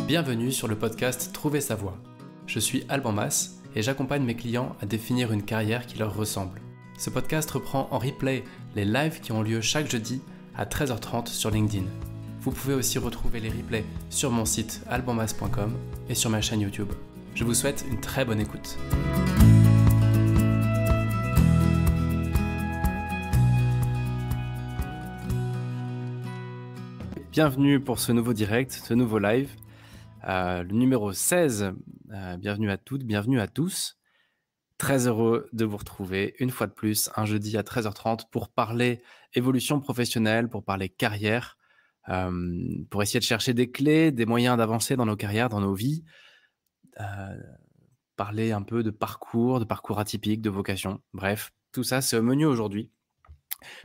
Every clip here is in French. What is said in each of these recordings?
Bienvenue sur le podcast Trouver sa voie. Je suis Alban Mas et j'accompagne mes clients à définir une carrière qui leur ressemble. Ce podcast reprend en replay les lives qui ont lieu chaque jeudi à 13h30 sur LinkedIn. Vous pouvez aussi retrouver les replays sur mon site albanmas.com et sur ma chaîne YouTube. Je vous souhaite une très bonne écoute. Bienvenue pour ce nouveau direct, ce nouveau live, le numéro 16. Bienvenue à toutes, bienvenue à tous. Très heureux de vous retrouver une fois de plus, un jeudi à 13h30 pour parler évolution professionnelle, pour parler carrière, pour essayer de chercher des clés, des moyens d'avancer dans nos carrières, dans nos vies, parler un peu de parcours atypiques, de vocation. Bref, tout ça, c'est au menu aujourd'hui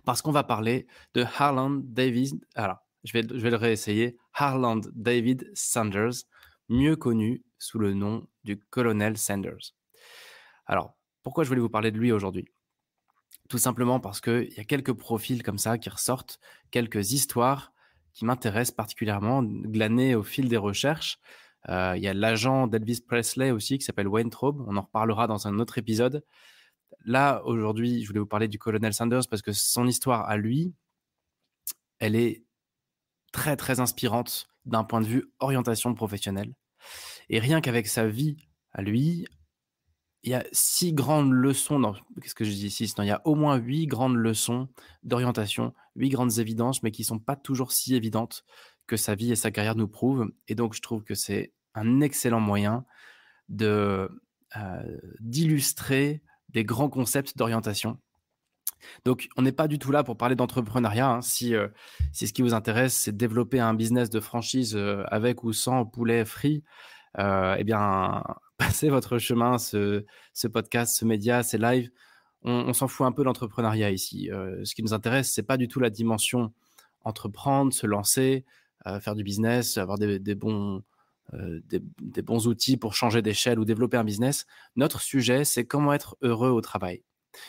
parce qu'on va parler de Harland David. Alors, je vais le réessayer. Harland David Sanders, mieux connu sous le nom du colonel Sanders. Alors, pourquoi je voulais vous parler de lui aujourd'hui ? Tout simplement parce qu'il y a quelques profils comme ça qui ressortent, quelques histoires qui m'intéressent particulièrement, glanées au fil des recherches. Il y a l'agent d'Elvis Presley aussi qui s'appelle Wayne Traub. On en reparlera dans un autre épisode. Là, aujourd'hui, je voulais vous parler du colonel Sanders parce que son histoire à lui, elle est très, très inspirante d'un point de vue orientation professionnelle. Et rien qu'avec sa vie à lui, il y a 6 grandes leçons. Qu'est-ce que je dis ici ? Il y a au moins 8 grandes leçons d'orientation, 8 grandes évidences, mais qui ne sont pas toujours si évidentes que sa vie et sa carrière nous prouvent. Et donc, je trouve que c'est un excellent moyen d'illustrer des grands concepts d'orientation. Donc, on n'est pas du tout là pour parler d'entrepreneuriat. Si ce qui vous intéresse, c'est de développer un business de franchise avec ou sans poulet frit, eh bien, passez votre chemin, ce podcast, ce média, ces lives. On s'en fout un peu de l'entrepreneuriat ici. Ce qui nous intéresse, c'est pas du tout la dimension entreprendre, se lancer, faire du business, avoir des bons outils pour changer d'échelle ou développer un business. Notre sujet, c'est comment être heureux au travail.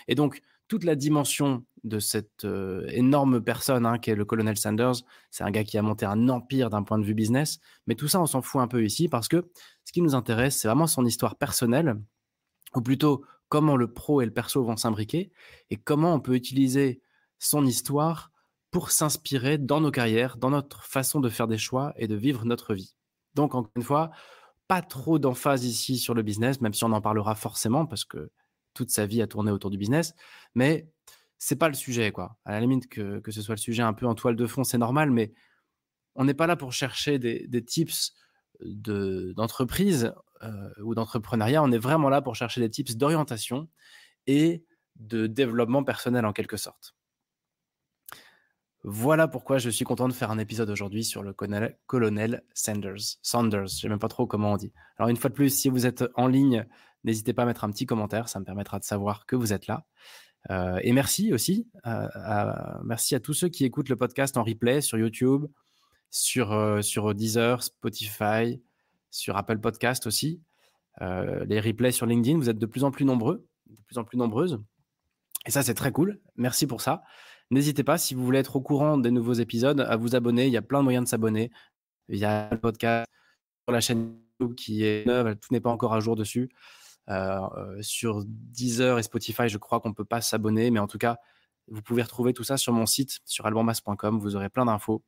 Et donc, toute la dimension de cette énorme personne qu'est le colonel Sanders, c'est un gars qui a monté un empire d'un point de vue business, mais tout ça, on s'en fout un peu ici parce que ce qui nous intéresse, c'est vraiment son histoire personnelle, ou plutôt comment le pro et le perso vont s'imbriquer et comment on peut utiliser son histoire pour s'inspirer dans nos carrières, dans notre façon de faire des choix et de vivre notre vie. Donc, encore une fois, pas trop d'emphase ici sur le business, même si on en parlera forcément parce que toute sa vie a tourné autour du business, mais c'est pas le sujet, quoi. À la limite que ce soit le sujet un peu en toile de fond, c'est normal, mais on n'est pas là pour chercher des tips d'entreprise ou d'entrepreneuriat. On est vraiment là pour chercher des tips d'orientation et de développement personnel en quelque sorte. Voilà pourquoi je suis content de faire un épisode aujourd'hui sur le colonel Sanders. Je ne sais même pas trop comment on dit. Alors une fois de plus, si vous êtes en ligne, n'hésitez pas à mettre un petit commentaire, ça me permettra de savoir que vous êtes là. Et merci aussi, merci à tous ceux qui écoutent le podcast en replay sur YouTube, sur Deezer, Spotify, sur Apple Podcast aussi. Les replays sur LinkedIn, vous êtes de plus en plus nombreux, de plus en plus nombreuses. Et ça, c'est très cool. Merci pour ça. N'hésitez pas, si vous voulez être au courant des nouveaux épisodes, à vous abonner. Il y a plein de moyens de s'abonner. Il y a le podcast sur la chaîne YouTube qui est neuve, tout n'est pas encore à jour dessus. Sur Deezer et Spotify, je crois qu'on ne peut pas s'abonner, mais en tout cas, vous pouvez retrouver tout ça sur mon site, sur albanmas.com. Vous aurez plein d'infos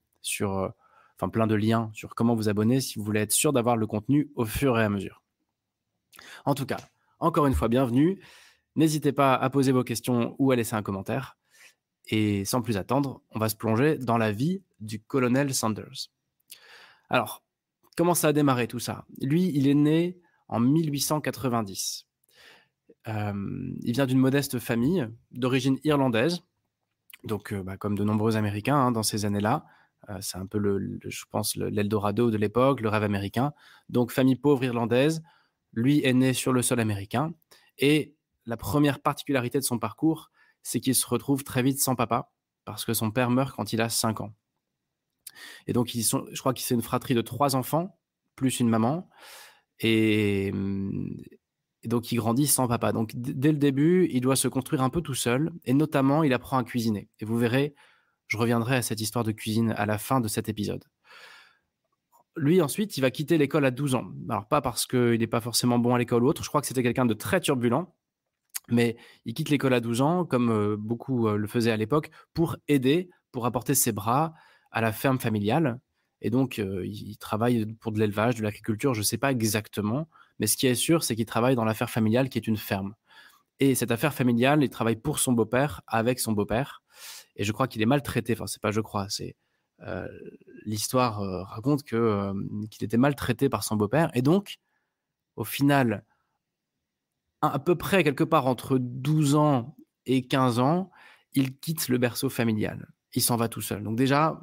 plein de liens sur comment vous abonner si vous voulez être sûr d'avoir le contenu au fur et à mesure. En tout cas, encore une fois, bienvenue. N'hésitez pas à poser vos questions ou à laisser un commentaire. Et sans plus attendre, on va se plonger dans la vie du colonel Sanders. Alors, comment ça a démarré tout ça ? Lui, il est né en 1890. Il vient d'une modeste famille d'origine irlandaise, donc comme de nombreux Américains dans ces années-là. C'est un peu, je pense, l'Eldorado de l'époque, le rêve américain. Donc, famille pauvre irlandaise, lui est né sur le sol américain. Et la première particularité de son parcours, c'est qu'il se retrouve très vite sans papa, parce que son père meurt quand il a 5 ans. Et donc, je crois que c'est une fratrie de 3 enfants, plus une maman. Et donc, il grandit sans papa. Donc, dès le début, il doit se construire un peu tout seul. Et notamment, il apprend à cuisiner. Et vous verrez, je reviendrai à cette histoire de cuisine à la fin de cet épisode. lui, ensuite, il va quitter l'école à 12 ans. Alors, pas parce qu'il n'est pas forcément bon à l'école ou autre. Je crois que c'était quelqu'un de très turbulent. Mais il quitte l'école à 12 ans, comme beaucoup le faisaient à l'époque, pour aider, pour apporter ses bras à la ferme familiale. Et donc, il travaille pour de l'élevage, de l'agriculture, je ne sais pas exactement. Mais ce qui est sûr, c'est qu'il travaille dans l'affaire familiale qui est une ferme. Et cette affaire familiale, il travaille pour son beau-père, avec son beau-père. Et je crois qu'il est maltraité. Enfin, c'est pas je crois, c'est euh, l'histoire raconte qu'il était maltraité par son beau-père. Et donc, au final, à peu près quelque part entre 12 ans et 15 ans, il quitte le berceau familial. Il s'en va tout seul. Donc déjà,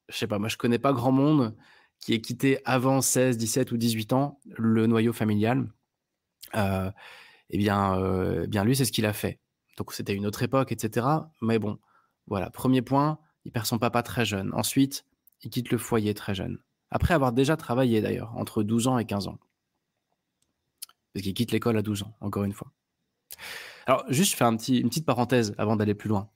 je sais pas, moi je connais pas grand monde qui ait quitté avant 16, 17 ou 18 ans le noyau familial. Euh, eh bien lui, c'est ce qu'il a fait. Donc c'était une autre époque, etc. Mais bon, voilà. Premier point, il perd son papa très jeune. Ensuite, il quitte le foyer très jeune. Après avoir déjà travaillé d'ailleurs, entre 12 ans et 15 ans. Parce qu'il quitte l'école à 12 ans, encore une fois. Alors, juste, je fais une petite parenthèse avant d'aller plus loin.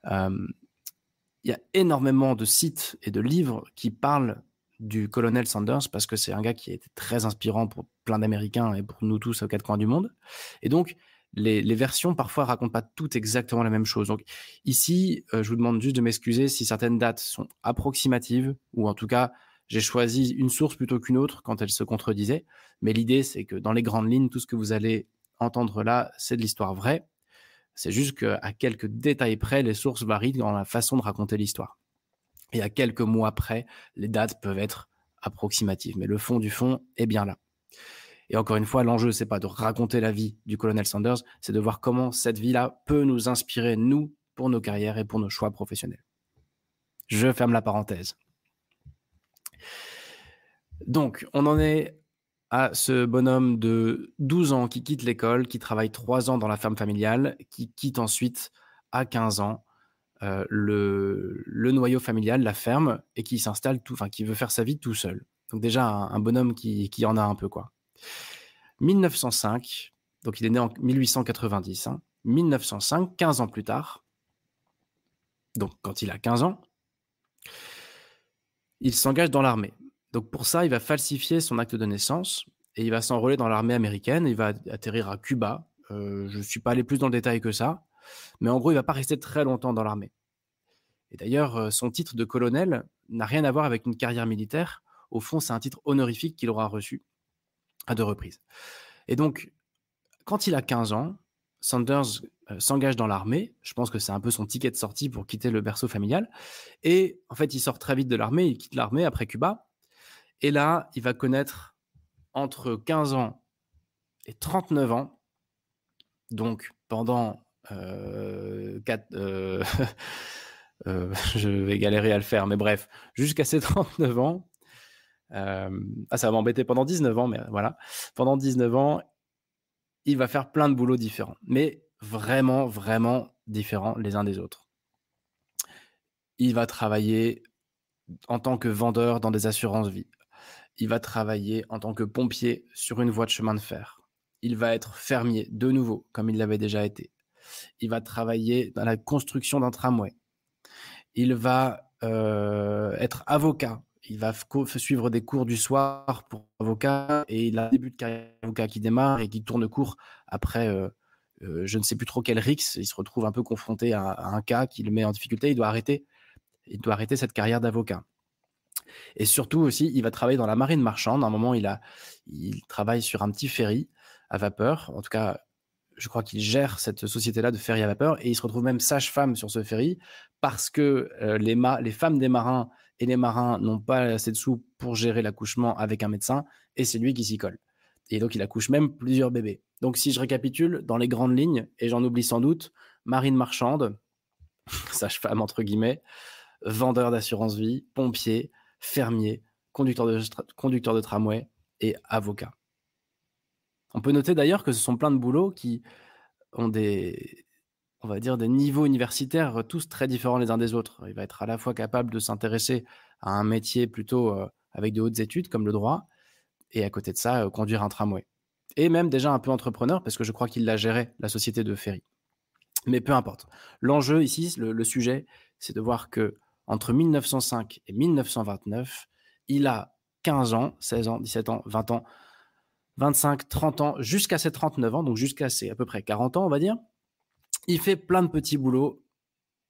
Il y a énormément de sites et de livres qui parlent du colonel Sanders parce que c'est un gars qui a été très inspirant pour plein d'Américains et pour nous tous aux quatre coins du monde. Et donc, les versions parfois racontent pas toutes exactement la même chose. Donc ici, je vous demande juste de m'excuser si certaines dates sont approximatives ou en tout cas, j'ai choisi une source plutôt qu'une autre quand elles se contredisaient. Mais l'idée, c'est que dans les grandes lignes, tout ce que vous allez entendre là, c'est de l'histoire vraie. C'est juste qu'à quelques détails près, les sources varient dans la façon de raconter l'histoire. Et à quelques mois près, les dates peuvent être approximatives. Mais le fond du fond est bien là. Et encore une fois, l'enjeu, c'est pas de raconter la vie du colonel Sanders, c'est de voir comment cette vie-là peut nous inspirer, nous, pour nos carrières et pour nos choix professionnels. Je ferme la parenthèse. Donc, on en est à ce bonhomme de 12 ans qui quitte l'école, qui travaille 3 ans dans la ferme familiale, qui quitte ensuite à 15 ans le noyau familial, la ferme, et qui s'installe qui veut faire sa vie tout seul. Donc déjà un bonhomme qui en a un peu quoi. 1905, donc il est né en 1890, 1905, 15 ans plus tard, donc quand il a 15 ans, il s'engage dans l'armée. Donc pour ça, il va falsifier son acte de naissance et il va s'enrôler dans l'armée américaine. Il va atterrir à Cuba. Je ne suis pas allé plus dans le détail que ça, mais en gros, il ne va pas rester très longtemps dans l'armée. Et d'ailleurs, son titre de colonel n'a rien à voir avec une carrière militaire. Au fond, c'est un titre honorifique qu'il aura reçu à 2 reprises. Et donc, quand il a 15 ans, Sanders s'engage dans l'armée. Je pense que c'est un peu son ticket de sortie pour quitter le berceau familial. Et en fait, il sort très vite de l'armée. Il quitte l'armée après Cuba. Et là, il va connaître entre 15 ans et 39 ans, donc pendant 4... je vais galérer à le faire, mais bref, jusqu'à ses 39 ans, ça va m'embêter pendant 19 ans, mais voilà, pendant 19 ans, il va faire plein de boulots différents, mais vraiment, vraiment différents les uns des autres. Il va travailler en tant que vendeur dans des assurances vie. Il va travailler en tant que pompier sur une voie de chemin de fer. Il va être fermier, de nouveau, comme il l'avait déjà été. Il va travailler dans la construction d'un tramway. Il va être avocat. Il va suivre des cours du soir pour avocat et il a un début de carrière d'avocat qui démarre et qui tourne court après je ne sais plus trop quel rixe. Il se retrouve un peu confronté à un cas qui le met en difficulté. Il doit arrêter cette carrière d'avocat. Et surtout aussi, il va travailler dans la marine marchande. À un moment, il travaille sur un petit ferry à vapeur. En tout cas, je crois qu'il gère cette société-là de ferry à vapeur et il se retrouve même sage-femme sur ce ferry parce que les femmes des marins et les marins n'ont pas assez de sous pour gérer l'accouchement avec un médecin et c'est lui qui s'y colle. Et donc, il accouche même plusieurs bébés. Donc, si je récapitule, dans les grandes lignes, et j'en oublie sans doute, marine marchande, sage-femme entre guillemets, vendeur d'assurance vie, pompier, fermier, conducteur de tramway et avocat. On peut noter d'ailleurs que ce sont plein de boulots qui ont des niveaux universitaires tous très différents les uns des autres. Il va être à la fois capable de s'intéresser à un métier plutôt avec de hautes études comme le droit et à côté de ça, conduire un tramway. Et même déjà un peu entrepreneur parce que je crois qu'il l'a géré, la société de ferry. Mais peu importe. L'enjeu ici, le sujet, c'est de voir que entre 1905 et 1929, il a 15 ans, 16 ans, 17 ans, 20 ans, 25, 30 ans, jusqu'à ses 39 ans, donc jusqu'à ses à peu près 40 ans, on va dire. Il fait plein de petits boulots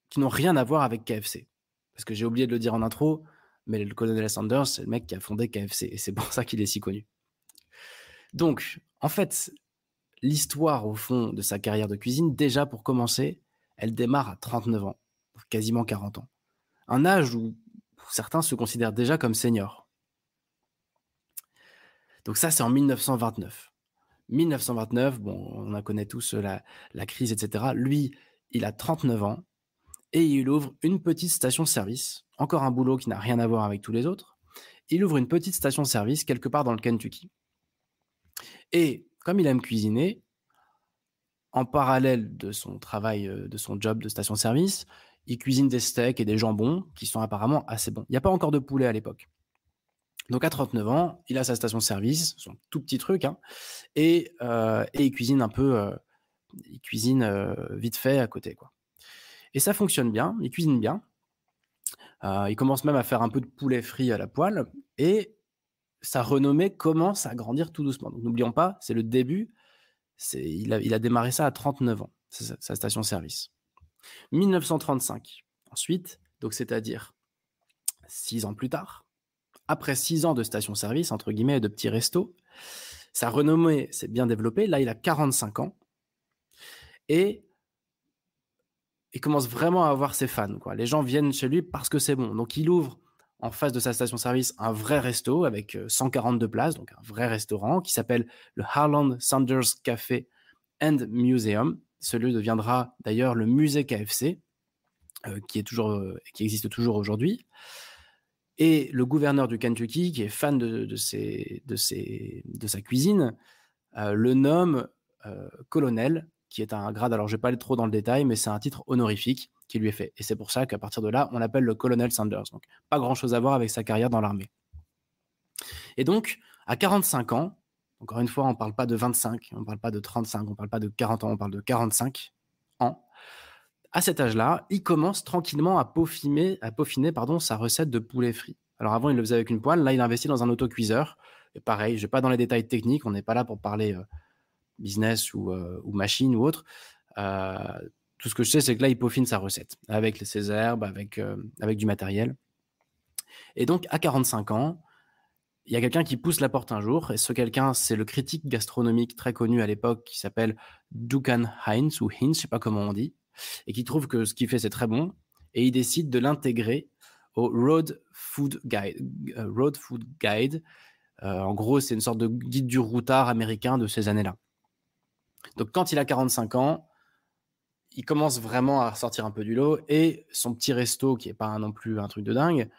qui n'ont rien à voir avec KFC. Parce que j'ai oublié de le dire en intro, mais le colonel Sanders, c'est le mec qui a fondé KFC, et c'est pour ça qu'il est si connu. Donc, en fait, l'histoire, au fond, de sa carrière de cuisine, déjà pour commencer, elle démarre à 39 ans, quasiment 40 ans. Un âge où certains se considèrent déjà comme seniors. Donc ça, c'est en 1929. 1929, bon, on en connaît tous la crise, etc. Lui, il a 39 ans et il ouvre une petite station-service. Encore un boulot qui n'a rien à voir avec tous les autres. Il ouvre une petite station-service quelque part dans le Kentucky. Et comme il aime cuisiner, en parallèle de son travail, de son job de station-service, il cuisine des steaks et des jambons qui sont apparemment assez bons. Il n'y a pas encore de poulet à l'époque. Donc à 39 ans, il a sa station-service, son tout petit truc, hein, et il cuisine un peu, vite fait à côté, quoi. Et ça fonctionne bien, il cuisine bien. Il commence même à faire un peu de poulet frit à la poêle et sa renommée commence à grandir tout doucement. Donc n'oublions pas, c'est le début. Il a démarré ça à 39 ans, sa station-service. 1935, ensuite, donc c'est-à-dire 6 ans plus tard, après 6 ans de station-service, entre guillemets, et de petits restos, sa renommée s'est bien développée. Là, il a 45 ans et il commence vraiment à avoir ses fans, quoi. Les gens viennent chez lui parce que c'est bon. Donc, il ouvre en face de sa station-service un vrai resto avec 142 places, donc un vrai restaurant qui s'appelle le Harland Sanders Café and Museum. Ce lieu deviendra d'ailleurs le musée KFC, qui existe toujours aujourd'hui. Et le gouverneur du Kentucky, qui est fan de sa cuisine, le nomme colonel, qui est un grade, alors je ne vais pas aller trop dans le détail, mais c'est un titre honorifique qui lui est fait. Et c'est pour ça qu'à partir de là, on l'appelle le colonel Sanders. Donc, pas grand-chose à voir avec sa carrière dans l'armée. Et donc, à 45 ans, encore une fois, on ne parle pas de 25, on ne parle pas de 35, on ne parle pas de 40 ans, on parle de 45 ans. À cet âge-là, il commence tranquillement à peaufiner sa recette de poulet frit. Alors avant, il le faisait avec une poêle. Là, il investit dans un autocuiseur. Et pareil, je ne vais pas dans les détails techniques. On n'est pas là pour parler business ou machine ou autre. Tout ce que je sais, c'est que là, il peaufine sa recette avec ses herbes, avec du matériel. Et donc, à 45 ans, il y a quelqu'un qui pousse la porte un jour. Et ce quelqu'un, c'est le critique gastronomique très connu à l'époque qui s'appelle Duncan Hines, ou Hines, je ne sais pas comment on dit, et qui trouve que ce qu'il fait, c'est très bon. Et il décide de l'intégrer au Road Food Guide. En gros, c'est une sorte de guide du routard américain de ces années-là. Donc, quand il a 45 ans, il commence vraiment à sortir un peu du lot et son petit resto, qui n'est pas non plus un truc de dingue,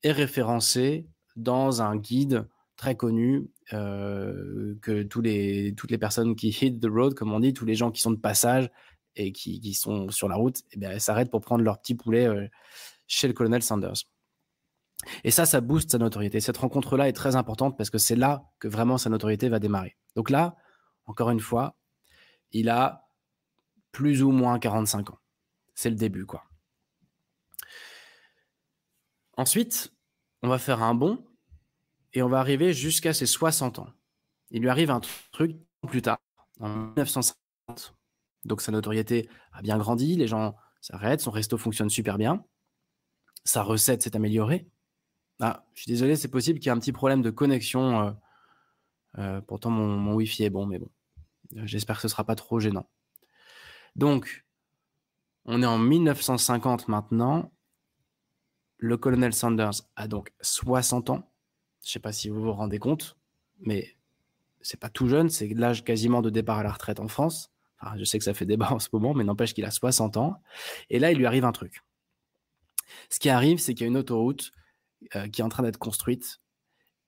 est référencé dans un guide très connu que toutes les personnes qui hit the road, comme on dit, tous les gens qui sont de passage et qui sont sur la route, eh bien, s'arrêtent pour prendre leur petit poulet chez le colonel Sanders. Et ça booste sa notoriété. Cette rencontre-là est très importante parce que c'est là que vraiment sa notoriété va démarrer. Donc là, encore une fois, il a plus ou moins 45 ans. C'est le début, quoi. Ensuite, on va faire un bond et on va arriver jusqu'à ses 60 ans. Il lui arrive un truc plus tard, en 1950. Donc sa notoriété a bien grandi, les gens s'arrêtent, son resto fonctionne super bien, sa recette s'est améliorée. Ah, je suis désolé, c'est possible qu'il y ait un petit problème de connexion. Pourtant, mon Wi-Fi est bon, mais bon, j'espère que ce ne sera pas trop gênant. Donc, on est en 1950 maintenant. Le colonel Sanders a donc 60 ans. Je ne sais pas si vous vous rendez compte, mais c'est pas tout jeune, c'est l'âge quasiment de départ à la retraite en France. Enfin, je sais que ça fait débat en ce moment, mais n'empêche qu'il a 60 ans. Et là, il lui arrive un truc. Ce qui arrive, c'est qu'il y a une autoroute qui est en train d'être construite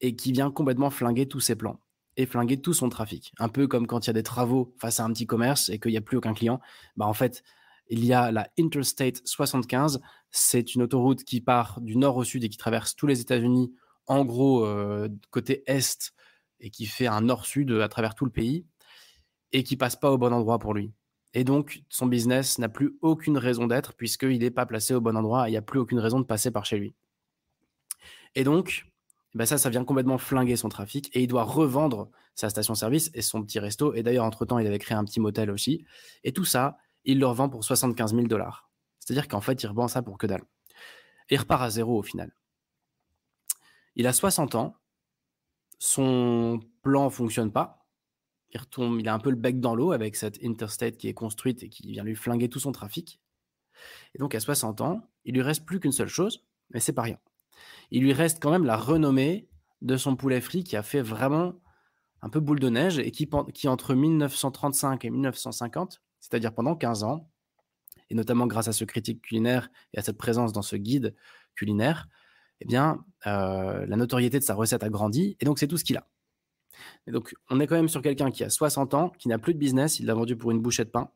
et qui vient complètement flinguer tous ses plans et flinguer tout son trafic. Un peu comme quand il y a des travaux face à un petit commerce et qu'il n'y a plus aucun client. Bah, en fait, il y a la Interstate 75. C'est une autoroute qui part du nord au sud et qui traverse tous les États-Unis, en gros, côté est, et qui fait un nord-sud à travers tout le pays et qui passe pas au bon endroit pour lui. Et donc, son business n'a plus aucune raison d'être puisqu'il n'est pas placé au bon endroit et il n'y a plus aucune raison de passer par chez lui. Et donc, Ben ça vient complètement flinguer son trafic et il doit revendre sa station-service et son petit resto. Et d'ailleurs, entre-temps, il avait créé un petit motel aussi. Et tout ça, il le revend pour 75 000 $. C'est-à-dire qu'en fait, il revend ça pour que dalle. Et il repart à zéro au final. Il a 60 ans. Son plan ne fonctionne pas. Il a un peu le bec dans l'eau avec cette interstate qui est construite et qui vient lui flinguer tout son trafic. Et donc, à 60 ans, il lui reste plus qu'une seule chose, mais c'est pas rien. Il lui reste quand même la renommée de son poulet frit qui a fait vraiment un peu boule de neige et qui entre 1935 et 1950, c'est-à-dire pendant 15 ans, et notamment grâce à ce critique culinaire et à cette présence dans ce guide culinaire, eh bien, la notoriété de sa recette a grandi, et donc c'est tout ce qu'il a. Et donc, on est quand même sur quelqu'un qui a 60 ans, qui n'a plus de business, il l'a vendu pour une bouchée de pain.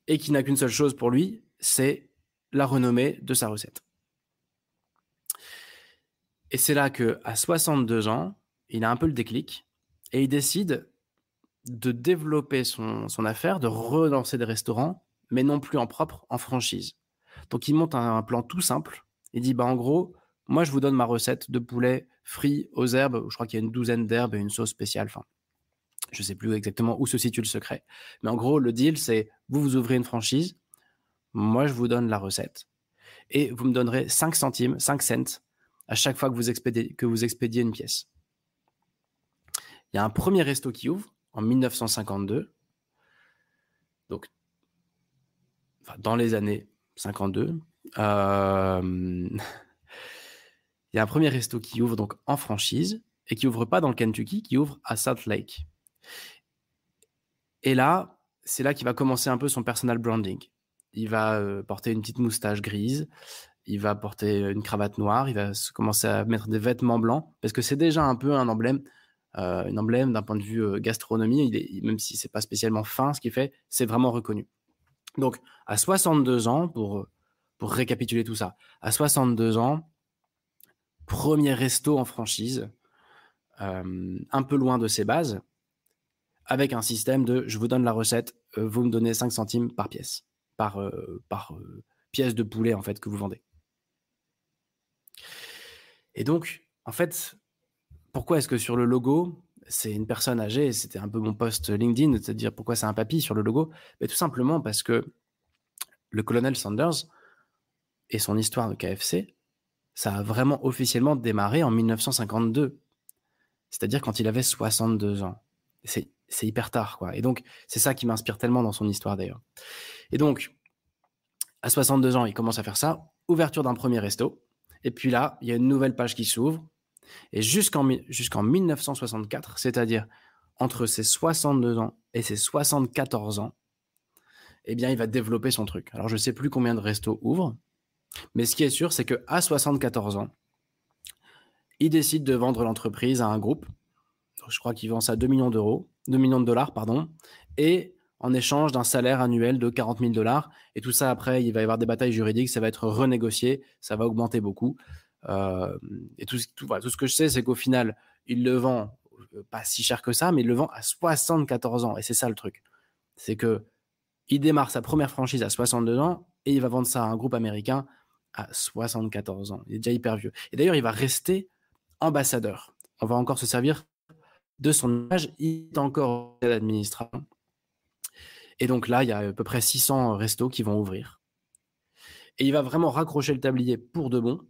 Et qui n'a qu'une seule chose pour lui, c'est la renommée de sa recette. Et c'est là qu'à 62 ans, il a un peu le déclic, et il décide de développer son affaire, de relancer des restaurants, mais non plus en propre, en franchise. Donc, il monte un plan tout simple. Il dit, en gros, moi, je vous donne ma recette de poulet frit aux herbes. Je crois qu'il y a une douzaine d'herbes et une sauce spéciale. Enfin, je ne sais plus exactement où se situe le secret. Mais en gros, le deal, c'est vous ouvrez une franchise. Moi, je vous donne la recette. Et vous me donnerez 5 centimes, 5 cents, à chaque fois que vous expédiez une pièce. Il y a un premier resto qui ouvre en 1952. Donc, dans les années 52. Il y a un premier resto qui ouvre donc en franchise et qui ouvre pas dans le Kentucky, qui ouvre à Salt Lake. Et là, c'est là qu'il va commencer un peu son personal branding. Il va porter une petite moustache grise, il va porter une cravate noire, il va commencer à mettre des vêtements blancs, parce que c'est déjà un peu un emblème d'un point de vue gastronomie, même si c'est pas spécialement fin ce qu'il fait, c'est vraiment reconnu. Donc, à 62 ans, pour récapituler tout ça, à 62 ans, premier resto en franchise, un peu loin de ses bases, avec un système de je vous donne la recette, vous me donnez 5 centimes par pièce, par pièce de poulet en fait que vous vendez. Et donc, en fait, pourquoi est-ce que sur le logo, c'est une personne âgée, c'était un peu mon post LinkedIn, de dire pourquoi c'est un papy sur le logo, mais tout simplement parce que le colonel Sanders et son histoire de KFC, ça a vraiment officiellement démarré en 1952. C'est-à-dire quand il avait 62 ans. C'est hyper tard, quoi. Et donc, c'est ça qui m'inspire tellement dans son histoire, d'ailleurs. Et donc, à 62 ans, il commence à faire ça. Ouverture d'un premier resto. Et puis là, il y a une nouvelle page qui s'ouvre. Et jusqu'en 1964, c'est-à-dire entre ses 62 ans et ses 74 ans, eh bien, il va développer son truc. Alors, je ne sais plus combien de restos ouvrent, mais ce qui est sûr, c'est qu'à 74 ans, il décide de vendre l'entreprise à un groupe. Je crois qu'il vend ça à 2 millions de dollars, et en échange d'un salaire annuel de 40 000 $. Et tout ça, après, il va y avoir des batailles juridiques, ça va être renégocié, ça va augmenter beaucoup. Et tout ce que je sais, c'est qu'au final, il le vend pas si cher que ça, mais il le vend à 74 ans. Et c'est ça le truc. C'est que il démarre sa première franchise à 62 ans et il va vendre ça à un groupe américain à 74 ans. Il est déjà hyper vieux. Et d'ailleurs, il va rester ambassadeur. On va encore se servir de son âge. Il est encore à l'administration. Et donc là, il y a à peu près 600 restos qui vont ouvrir. Et il va vraiment raccrocher le tablier pour de bon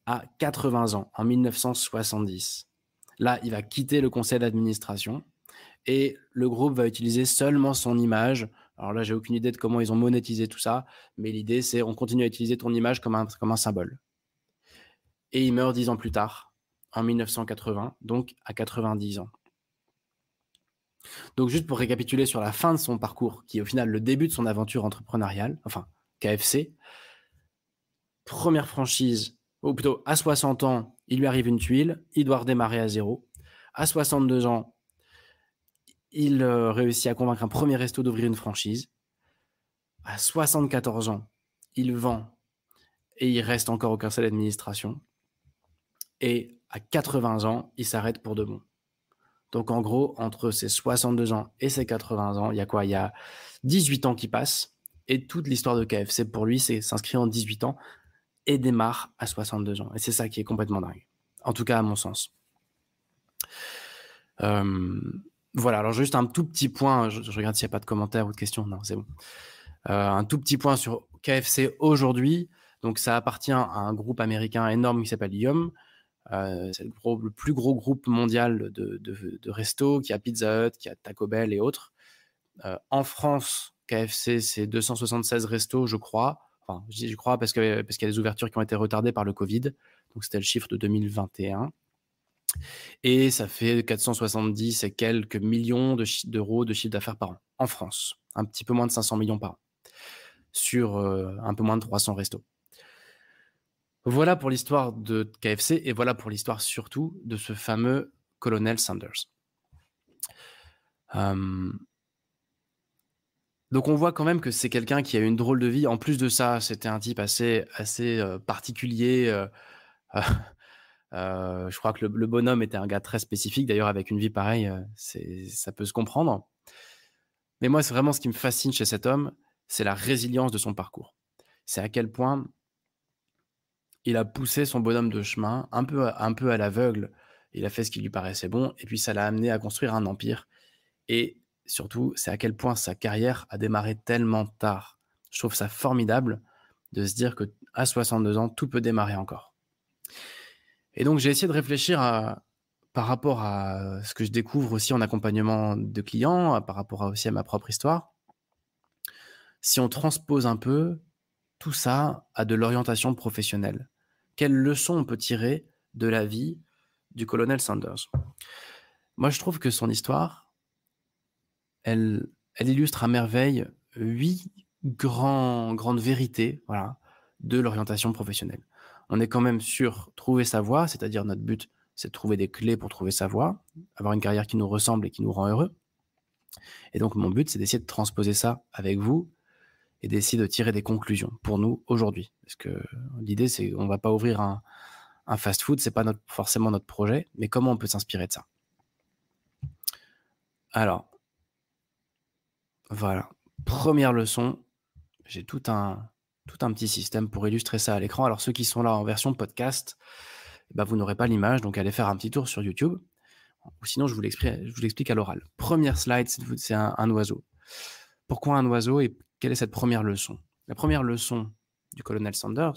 à 80 ans, en 1970. Là, il va quitter le conseil d'administration et le groupe va utiliser seulement son image. Alors là, j'ai aucune idée de comment ils ont monétisé tout ça, mais l'idée, c'est on continue à utiliser ton image comme un symbole. Et il meurt 10 ans plus tard, en 1980, donc à 90 ans. Donc juste pour récapituler sur la fin de son parcours, qui est au final le début de son aventure entrepreneuriale, enfin KFC, première franchise, ou plutôt à 60 ans, il lui arrive une tuile, il doit redémarrer à zéro. À 62 ans, il réussit à convaincre un premier resto d'ouvrir une franchise. À 74 ans, il vend et il reste encore au conseil d'administration. Et à 80 ans, il s'arrête pour de bon. Donc en gros, entre ses 62 ans et ses 80 ans, il y a quoi? Il y a 18 ans qui passent. Et toute l'histoire de KFC, pour lui, c'est s'inscrit en 18 ans et démarre à 62 ans. Et c'est ça qui est complètement dingue. En tout cas, à mon sens. Voilà, alors juste un tout petit point. Je regarde s'il n'y a pas de commentaires ou de questions. Non, c'est bon. Un tout petit point sur KFC aujourd'hui. Donc, ça appartient à un groupe américain énorme qui s'appelle Yum. C'est le plus gros groupe mondial de restos, qui a Pizza Hut, qui a Taco Bell et autres. En France, KFC, c'est 276 restos, je crois. Enfin, je crois parce qu'il y a des ouvertures qui ont été retardées par le Covid. Donc, c'était le chiffre de 2021. Et ça fait 470 et quelques millions d'euros de chiffre d'affaires par an en France. Un petit peu moins de 500 millions par an sur un peu moins de 300 restos. Voilà pour l'histoire de KFC et voilà pour l'histoire surtout de ce fameux Colonel Sanders. Donc on voit quand même que c'est quelqu'un qui a eu une drôle de vie. En plus de ça, c'était un type assez particulier. Je crois que le bonhomme était un gars très spécifique. D'ailleurs, avec une vie pareille, ça peut se comprendre. Mais moi, c'est vraiment ce qui me fascine chez cet homme, c'est la résilience de son parcours. C'est à quel point il a poussé son bonhomme de chemin un peu à l'aveugle. Il a fait ce qui lui paraissait bon, et puis ça l'a amené à construire un empire. Et surtout, c'est à quel point sa carrière a démarré tellement tard. Je trouve ça formidable de se dire qu'à 62 ans, tout peut démarrer encore. Et donc, j'ai essayé de réfléchir par rapport à ce que je découvre aussi en accompagnement de clients, par rapport aussi à ma propre histoire. Si on transpose un peu tout ça à de l'orientation professionnelle, quelles leçons on peut tirer de la vie du colonel Sanders? Moi, je trouve que son histoire, elle illustre à merveille 8 grandes vérités, voilà, de l'orientation professionnelle. On est quand même sur trouver sa voie, c'est-à-dire notre but, c'est de trouver des clés pour trouver sa voie, avoir une carrière qui nous ressemble et qui nous rend heureux. Et donc, mon but, c'est d'essayer de transposer ça avec vous et d'essayer de tirer des conclusions pour nous aujourd'hui. Parce que l'idée, c'est qu'on ne va pas ouvrir un fast-food, ce n'est pas forcément notre projet, mais comment on peut s'inspirer de ça? Alors, voilà. Première leçon, j'ai tout un petit système pour illustrer ça à l'écran. Alors, ceux qui sont là en version podcast, bah, vous n'aurez pas l'image, donc allez faire un petit tour sur YouTube. Ou sinon, je vous l'explique à l'oral. Première slide, c'est un oiseau. Pourquoi un oiseau et quelle est cette première leçon? La première leçon du colonel Sanders,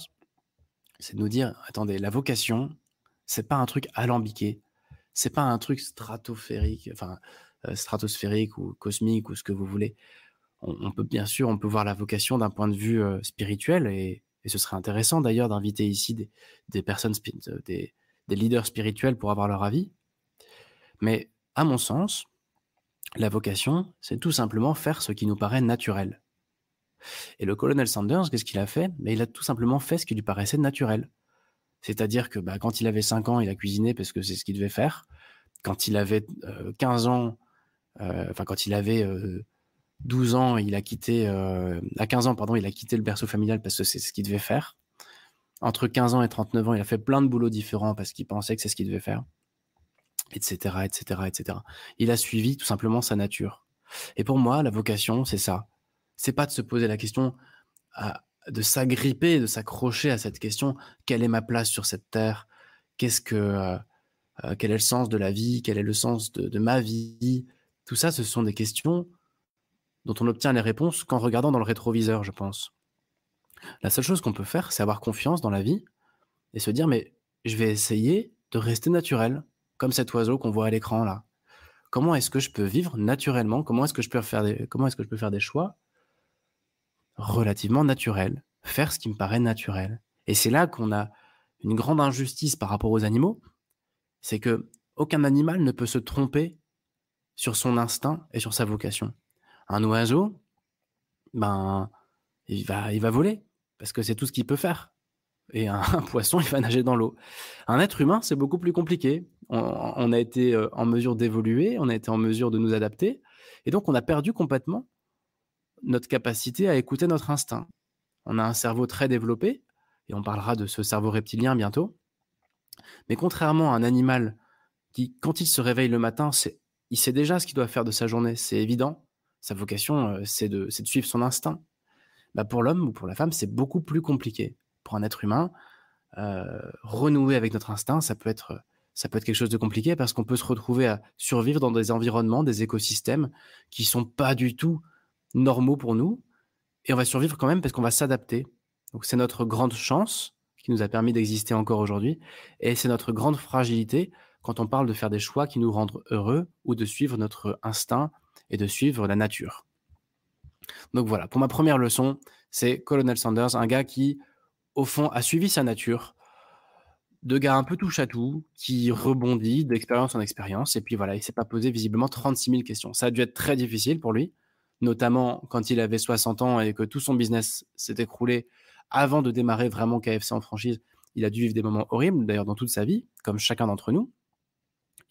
c'est de nous dire, attendez, la vocation, c'est pas un truc alambiqué, c'est pas un truc stratosphérique ou cosmique ou ce que vous voulez. On peut bien sûr, on peut voir la vocation d'un point de vue spirituel et ce serait intéressant d'ailleurs d'inviter ici des personnes, des leaders spirituels pour avoir leur avis. Mais à mon sens, la vocation, c'est tout simplement faire ce qui nous paraît naturel. Et le colonel Sanders, qu'est-ce qu'il a fait? Il a tout simplement fait ce qui lui paraissait naturel. C'est-à-dire que quand il avait 5 ans, il a cuisiné parce que c'est ce qu'il devait faire. Quand il avait 15 ans, quand il avait 12 ans, il a quitté, à 15 ans, pardon, il a quitté le berceau familial parce que c'est ce qu'il devait faire. Entre 15 ans et 39 ans, il a fait plein de boulots différents parce qu'il pensait que c'est ce qu'il devait faire, etc., etc., etc. Il a suivi tout simplement sa nature. Et pour moi, la vocation, c'est ça. C'est pas de se poser la question, de s'agripper, de s'accrocher à cette question, quelle est ma place sur cette terre? Quel est le sens de la vie? Quel est le sens de ma vie? Tout ça, ce sont des questions dont on obtient les réponses qu'en regardant dans le rétroviseur, je pense. La seule chose qu'on peut faire, c'est avoir confiance dans la vie et se dire, mais je vais essayer de rester naturel, comme cet oiseau qu'on voit à l'écran là. Comment est-ce que je peux vivre naturellement? Comment est-ce que je peux faire des choix relativement naturels? Faire ce qui me paraît naturel. Et c'est là qu'on a une grande injustice par rapport aux animaux, c'est que aucun animal ne peut se tromper sur son instinct et sur sa vocation. Un oiseau, il va voler, parce que c'est tout ce qu'il peut faire. Et un poisson, il va nager dans l'eau. Un être humain, c'est beaucoup plus compliqué. On a été en mesure d'évoluer, on a été en mesure de nous adapter, et donc on a perdu complètement notre capacité à écouter notre instinct. On a un cerveau très développé, et on parlera de ce cerveau reptilien bientôt, mais contrairement à un animal qui, quand il se réveille le matin, il sait déjà ce qu'il doit faire de sa journée, c'est évident. Sa vocation, c'est de suivre son instinct. Bah, pour l'homme ou pour la femme, c'est beaucoup plus compliqué. Pour un être humain, renouer avec notre instinct, ça peut être quelque chose de compliqué parce qu'on peut se retrouver à survivre dans des environnements, des écosystèmes qui sont pas du tout normaux pour nous et on va survivre quand même parce qu'on va s'adapter. Donc c'est notre grande chance qui nous a permis d'exister encore aujourd'hui et c'est notre grande fragilité quand on parle de faire des choix qui nous rendent heureux ou de suivre notre instinct et de suivre la nature. Donc voilà, pour ma première leçon, c'est Colonel Sanders, un gars qui, au fond, a suivi sa nature, de gars un peu touche à tout, qui rebondit d'expérience en expérience et puis voilà, il s'est pas posé visiblement 36 000 questions. Ça a dû être très difficile pour lui, notamment quand il avait 60 ans et que tout son business s'est écroulé avant de démarrer vraiment KFC en franchise. Il a dû vivre des moments horribles, d'ailleurs dans toute sa vie, comme chacun d'entre nous.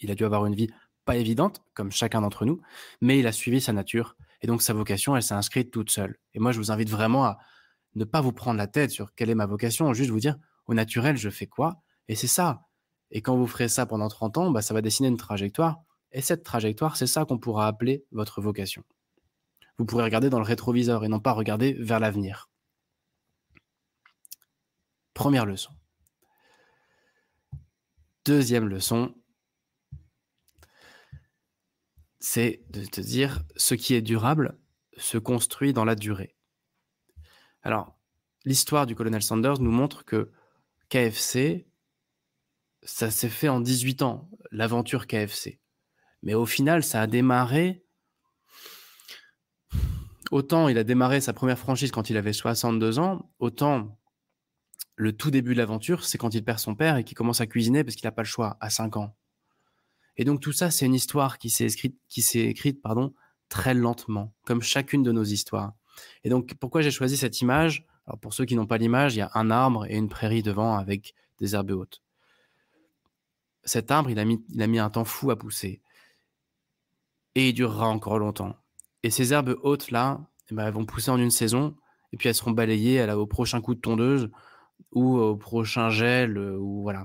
Il a dû avoir une vie pas évidente, comme chacun d'entre nous, mais il a suivi sa nature et donc sa vocation, elle s'est inscrite toute seule. Et moi, je vous invite vraiment à ne pas vous prendre la tête sur quelle est ma vocation, juste vous dire au naturel, je fais quoi? Et c'est ça. Et quand vous ferez ça pendant 30 ans, bah, ça va dessiner une trajectoire. Et cette trajectoire, c'est ça qu'on pourra appeler votre vocation. Vous pourrez regarder dans le rétroviseur et non pas regarder vers l'avenir. Première leçon. Deuxième leçon, c'est de te dire ce qui est durable se construit dans la durée. Alors, l'histoire du colonel Sanders nous montre que KFC, ça s'est fait en 18 ans, l'aventure KFC. Mais au final, ça a démarré. Autant il a démarré sa première franchise quand il avait 62 ans, autant le tout début de l'aventure, c'est quand il perd son père et qu'il commence à cuisiner parce qu'il n'a pas le choix à 5 ans. Et donc tout ça, c'est une histoire qui s'est écrite, très lentement, comme chacune de nos histoires. Et donc pourquoi j'ai choisi cette image? Alors pour ceux qui n'ont pas l'image, il y a un arbre et une prairie devant avec des herbes hautes. Cet arbre, il a mis un temps fou à pousser. Et il durera encore longtemps. Et ces herbes hautes là, eh ben, elles vont pousser en une saison, et puis elles seront balayées au prochain coup de tondeuse ou au prochain gel, ou voilà.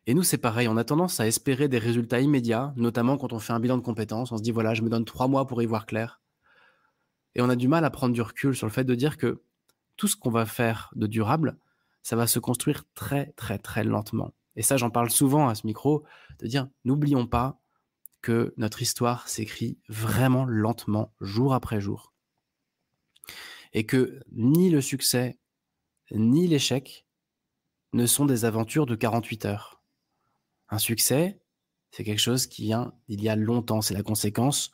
Et nous, c'est pareil, on a tendance à espérer des résultats immédiats, notamment quand on fait un bilan de compétences. On se dit, voilà, je me donne 3 mois pour y voir clair. Et on a du mal à prendre du recul sur le fait de dire que tout ce qu'on va faire de durable, ça va se construire très, très, très lentement. Et ça, j'en parle souvent à ce micro, de dire, n'oublions pas que notre histoire s'écrit vraiment lentement, jour après jour. Et que ni le succès, ni l'échec ne sont des aventures de 48 heures. Un succès, c'est quelque chose qui vient d'il y a longtemps. C'est la conséquence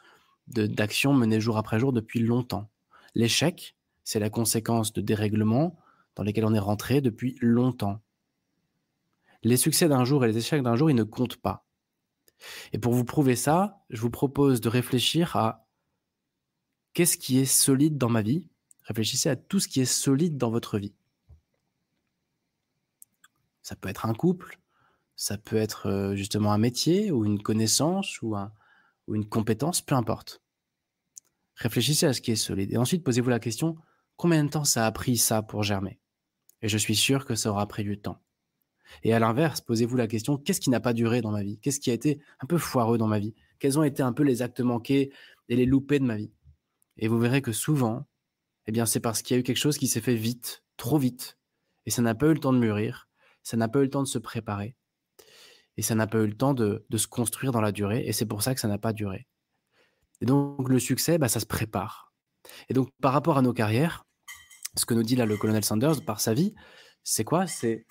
d'actions menées jour après jour depuis longtemps. L'échec, c'est la conséquence de dérèglements dans lesquels on est rentré depuis longtemps. Les succès d'un jour et les échecs d'un jour, ils ne comptent pas. Et pour vous prouver ça, je vous propose de réfléchir à qu'est-ce qui est solide dans ma vie. Réfléchissez à tout ce qui est solide dans votre vie. Ça peut être un couple, ça peut être justement un métier ou une connaissance ou une compétence, peu importe. Réfléchissez à ce qui est solide. Et ensuite, posez-vous la question, combien de temps ça a pris ça pour germer? Et je suis sûr que ça aura pris du temps. Et à l'inverse, posez-vous la question, qu'est-ce qui n'a pas duré dans ma vie? Qu'est-ce qui a été un peu foireux dans ma vie? Quels ont été un peu les actes manqués et les loupés de ma vie? Et vous verrez que souvent, eh bien, c'est parce qu'il y a eu quelque chose qui s'est fait vite, trop vite. Et ça n'a pas eu le temps de mûrir, ça n'a pas eu le temps de se préparer. Et ça n'a pas eu le temps de se construire dans la durée. Et c'est pour ça que ça n'a pas duré. Et donc, le succès, ça se prépare. Et donc, par rapport à nos carrières, ce que nous dit là le colonel Sanders par sa vie, c'est quoi? C'est,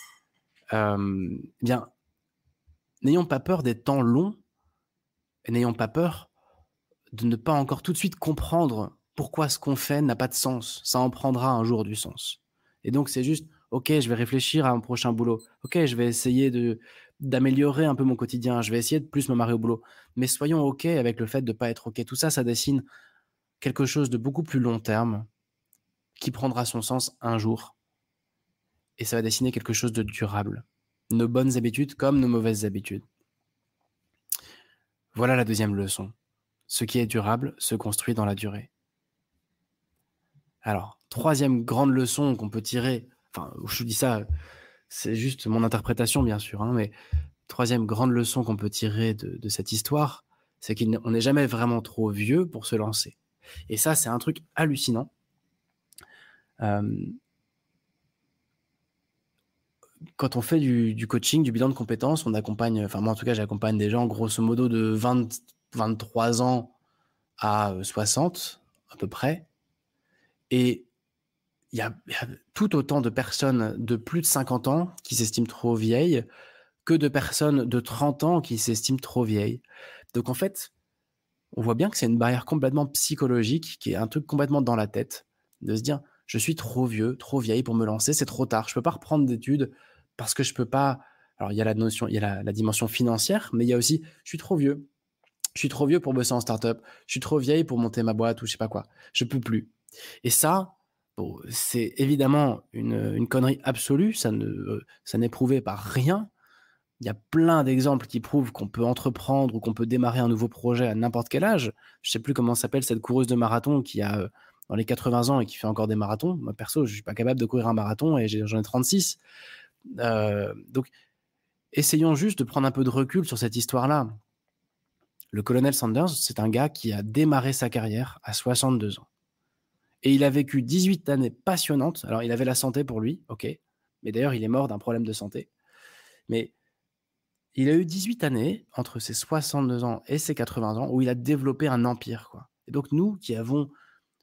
bien, n'ayons pas peur des temps longs et n'ayons pas peur de ne pas encore tout de suite comprendre pourquoi ce qu'on fait n'a pas de sens. Ça en prendra un jour du sens. Et donc, c'est juste, OK, je vais réfléchir à un prochain boulot. OK, je vais essayer d'améliorer un peu mon quotidien. Je vais essayer de plus me marrer au boulot. Mais soyons OK avec le fait de ne pas être OK. Tout ça, ça dessine quelque chose de beaucoup plus long terme qui prendra son sens un jour. Et ça va dessiner quelque chose de durable. Nos bonnes habitudes comme nos mauvaises habitudes. Voilà la deuxième leçon. Ce qui est durable se construit dans la durée. Alors, troisième grande leçon qu'on peut tirer, enfin, je vous dis ça, c'est juste mon interprétation bien sûr, mais troisième grande leçon qu'on peut tirer de cette histoire, c'est qu'on n'est jamais vraiment trop vieux pour se lancer. Et ça, c'est un truc hallucinant. Quand on fait du coaching, du bilan de compétences, on accompagne, enfin moi en tout cas j'accompagne des gens grosso modo de 23 ans à 60 à peu près. Et il y a tout autant de personnes de plus de 50 ans qui s'estiment trop vieilles que de personnes de 30 ans qui s'estiment trop vieilles. Donc en fait, on voit bien que c'est une barrière complètement psychologique, qui est un truc complètement dans la tête, de se dire: «Je suis trop vieux, trop vieille pour me lancer, c'est trop tard. Je peux pas reprendre d'études parce que je peux pas». Alors il y a la notion, il y a la dimension financière, mais il y a aussi: «Je suis trop vieux. Je suis trop vieux pour bosser en start-up. Je suis trop vieille pour monter ma boîte» ou je sais pas quoi. «Je peux plus». Et ça, bon, c'est évidemment une connerie absolue, ça n'est prouvé par rien. Il y a plein d'exemples qui prouvent qu'on peut entreprendre ou qu'on peut démarrer un nouveau projet à n'importe quel âge. Je sais plus comment s'appelle cette coureuse de marathon qui a, dans les 80 ans et qui fait encore des marathons. Moi perso, je suis pas capable de courir un marathon et j'en ai 36. Donc essayons juste de prendre un peu de recul sur cette histoire-là. Le colonel Sanders, c'est un gars qui a démarré sa carrière à 62 ans et il a vécu 18 années passionnantes. Alors il avait la santé pour lui, OK, mais d'ailleurs il est mort d'un problème de santé. Mais il a eu 18 années entre ses 62 ans et ses 80 ans où il a développé un empire, quoi. Et donc nous qui avons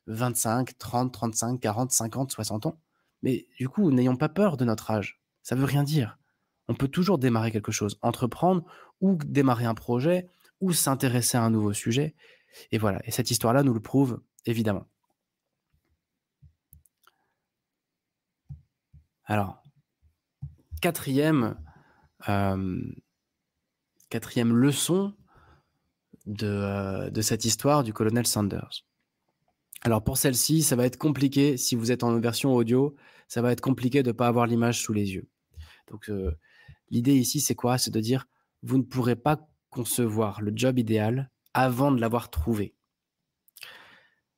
25, 30, 35, 40, 50, 60 ans, mais du coup, n'ayons pas peur de notre âge. Ça veut rien dire. On peut toujours démarrer quelque chose, entreprendre ou démarrer un projet ou s'intéresser à un nouveau sujet. Et voilà. Et cette histoire-là nous le prouve, évidemment. Alors, quatrième, quatrième leçon de cette histoire du colonel Sanders. Alors pour celle-ci, ça va être compliqué. Si vous êtes en version audio, ça va être compliqué de ne pas avoir l'image sous les yeux. Donc l'idée ici, c'est quoi? C'est de dire, vous ne pourrez pas concevoir le job idéal avant de l'avoir trouvé.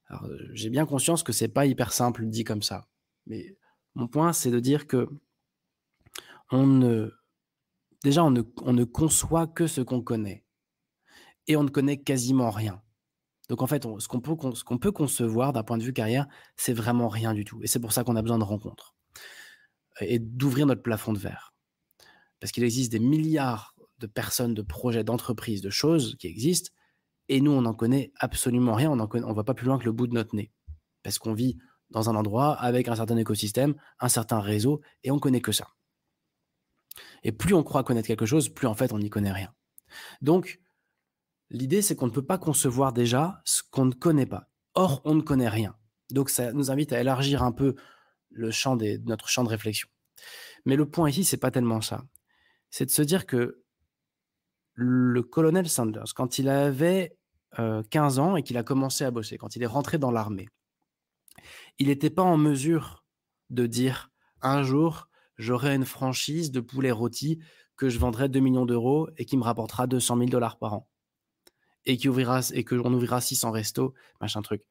Alors j'ai bien conscience que c'est pas hyper simple dit comme ça. Mais mon point, c'est de dire que on ne, déjà, on ne conçoit que ce qu'on connaît. Et on ne connaît quasiment rien. Donc en fait, ce qu'on peut concevoir d'un point de vue carrière, c'est vraiment rien du tout. Et c'est pour ça qu'on a besoin de rencontres et d'ouvrir notre plafond de verre. Parce qu'il existe des milliards de personnes, de projets, d'entreprises, de choses qui existent, et nous, on n'en connaît absolument rien. On va pas plus loin que le bout de notre nez. Parce qu'on vit dans un endroit avec un certain écosystème, un certain réseau, et on connaît que ça. Et plus on croit connaître quelque chose, plus en fait on n'y connaît rien. Donc, l'idée, c'est qu'on ne peut pas concevoir déjà ce qu'on ne connaît pas. Or, on ne connaît rien. Donc, ça nous invite à élargir un peu notre champ de réflexion. Mais le point ici, c'est pas tellement ça. C'est de se dire que le colonel Sanders, quand il avait 15 ans et qu'il a commencé à bosser, quand il est rentré dans l'armée, il n'était pas en mesure de dire un jour, j'aurai une franchise de poulet rôti que je vendrai 2 millions d'euros et qui me rapportera 200 000 $ par an. Et qu'on ouvrira 600 restos, machin truc.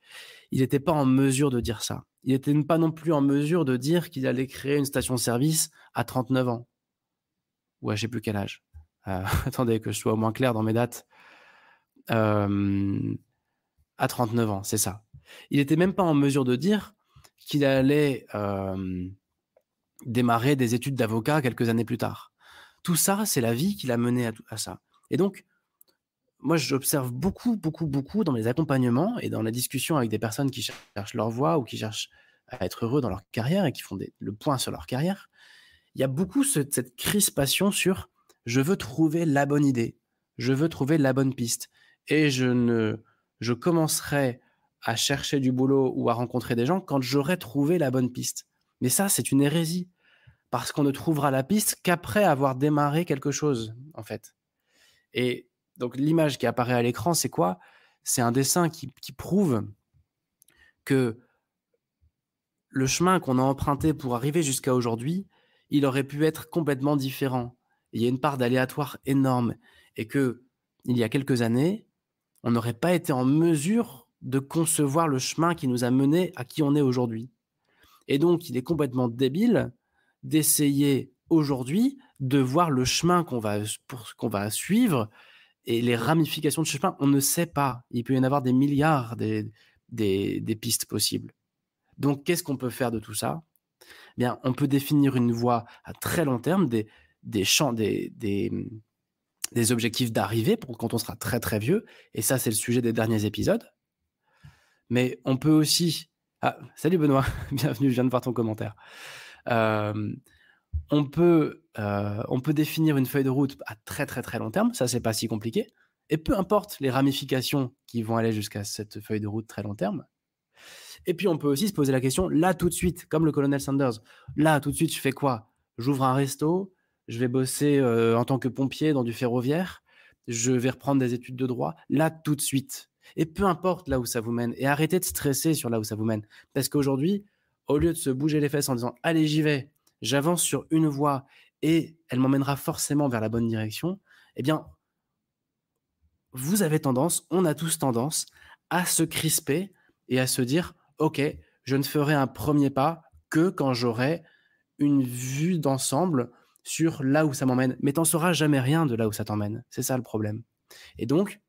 Il n'était pas en mesure de dire ça. Il n'était pas non plus en mesure de dire qu'il allait créer une station-service à 39 ans. Ou à je sais plus quel âge. Attendez que je sois au moins clair dans mes dates. À 39 ans, c'est ça. Il n'était même pas en mesure de dire qu'il allait démarrer des études d'avocat quelques années plus tard. Tout ça, c'est la vie qui l'a mené à ça. Et donc, moi, j'observe beaucoup dans mes accompagnements et dans la discussion avec des personnes qui cherchent leur voie ou qui cherchent à être heureux dans leur carrière et qui font le point sur leur carrière. Il y a beaucoup cette crispation sur « je veux trouver la bonne idée, je veux trouver la bonne piste et je commencerai à chercher du boulot ou à rencontrer des gens quand j'aurai trouvé la bonne piste ». Mais ça, c'est une hérésie parce qu'on ne trouvera la piste qu'après avoir démarré quelque chose, en fait. Et donc l'image qui apparaît à l'écran, c'est quoi? C'est un dessin qui prouve que le chemin qu'on a emprunté pour arriver jusqu'à aujourd'hui, il aurait pu être complètement différent. Il y a une part d'aléatoire énorme et qu'il y a quelques années, on n'aurait pas été en mesure de concevoir le chemin qui nous a menés à qui on est aujourd'hui. Et donc, il est complètement débile d'essayer aujourd'hui de voir le chemin qu'on va suivre et les ramifications de ce chemin, on ne sait pas. Il peut y en avoir des milliards des pistes possibles. Donc, qu'est-ce qu'on peut faire de tout ça? Bien, on peut définir une voie à très long terme, des champs, des objectifs d'arrivée pour quand on sera très, très vieux. Et ça, c'est le sujet des derniers épisodes. Mais on peut aussi... Ah, salut Benoît, bienvenue, je viens de voir ton commentaire. On peut définir une feuille de route à très, très, très long terme. Ça, c'est pas si compliqué. Et peu importe les ramifications qui vont aller jusqu'à cette feuille de route très long terme. Et puis, on peut aussi se poser la question, là, tout de suite, comme le colonel Sanders, là, tout de suite, je fais quoi? J'ouvre un resto, je vais bosser en tant que pompier dans du ferroviaire, je vais reprendre des études de droit, là, tout de suite. Et peu importe là où ça vous mène. Et arrêtez de stresser sur là où ça vous mène. Parce qu'aujourd'hui, au lieu de se bouger les fesses en disant, allez, j'y vais, j'avance sur une voie et elle m'emmènera forcément vers la bonne direction, eh bien, vous avez tendance, on a tous tendance à se crisper et à se dire, OK, je ne ferai un premier pas que quand j'aurai une vue d'ensemble sur là où ça m'emmène. Mais tu n'en sauras jamais rien de là où ça t'emmène. C'est ça le problème. Et donc,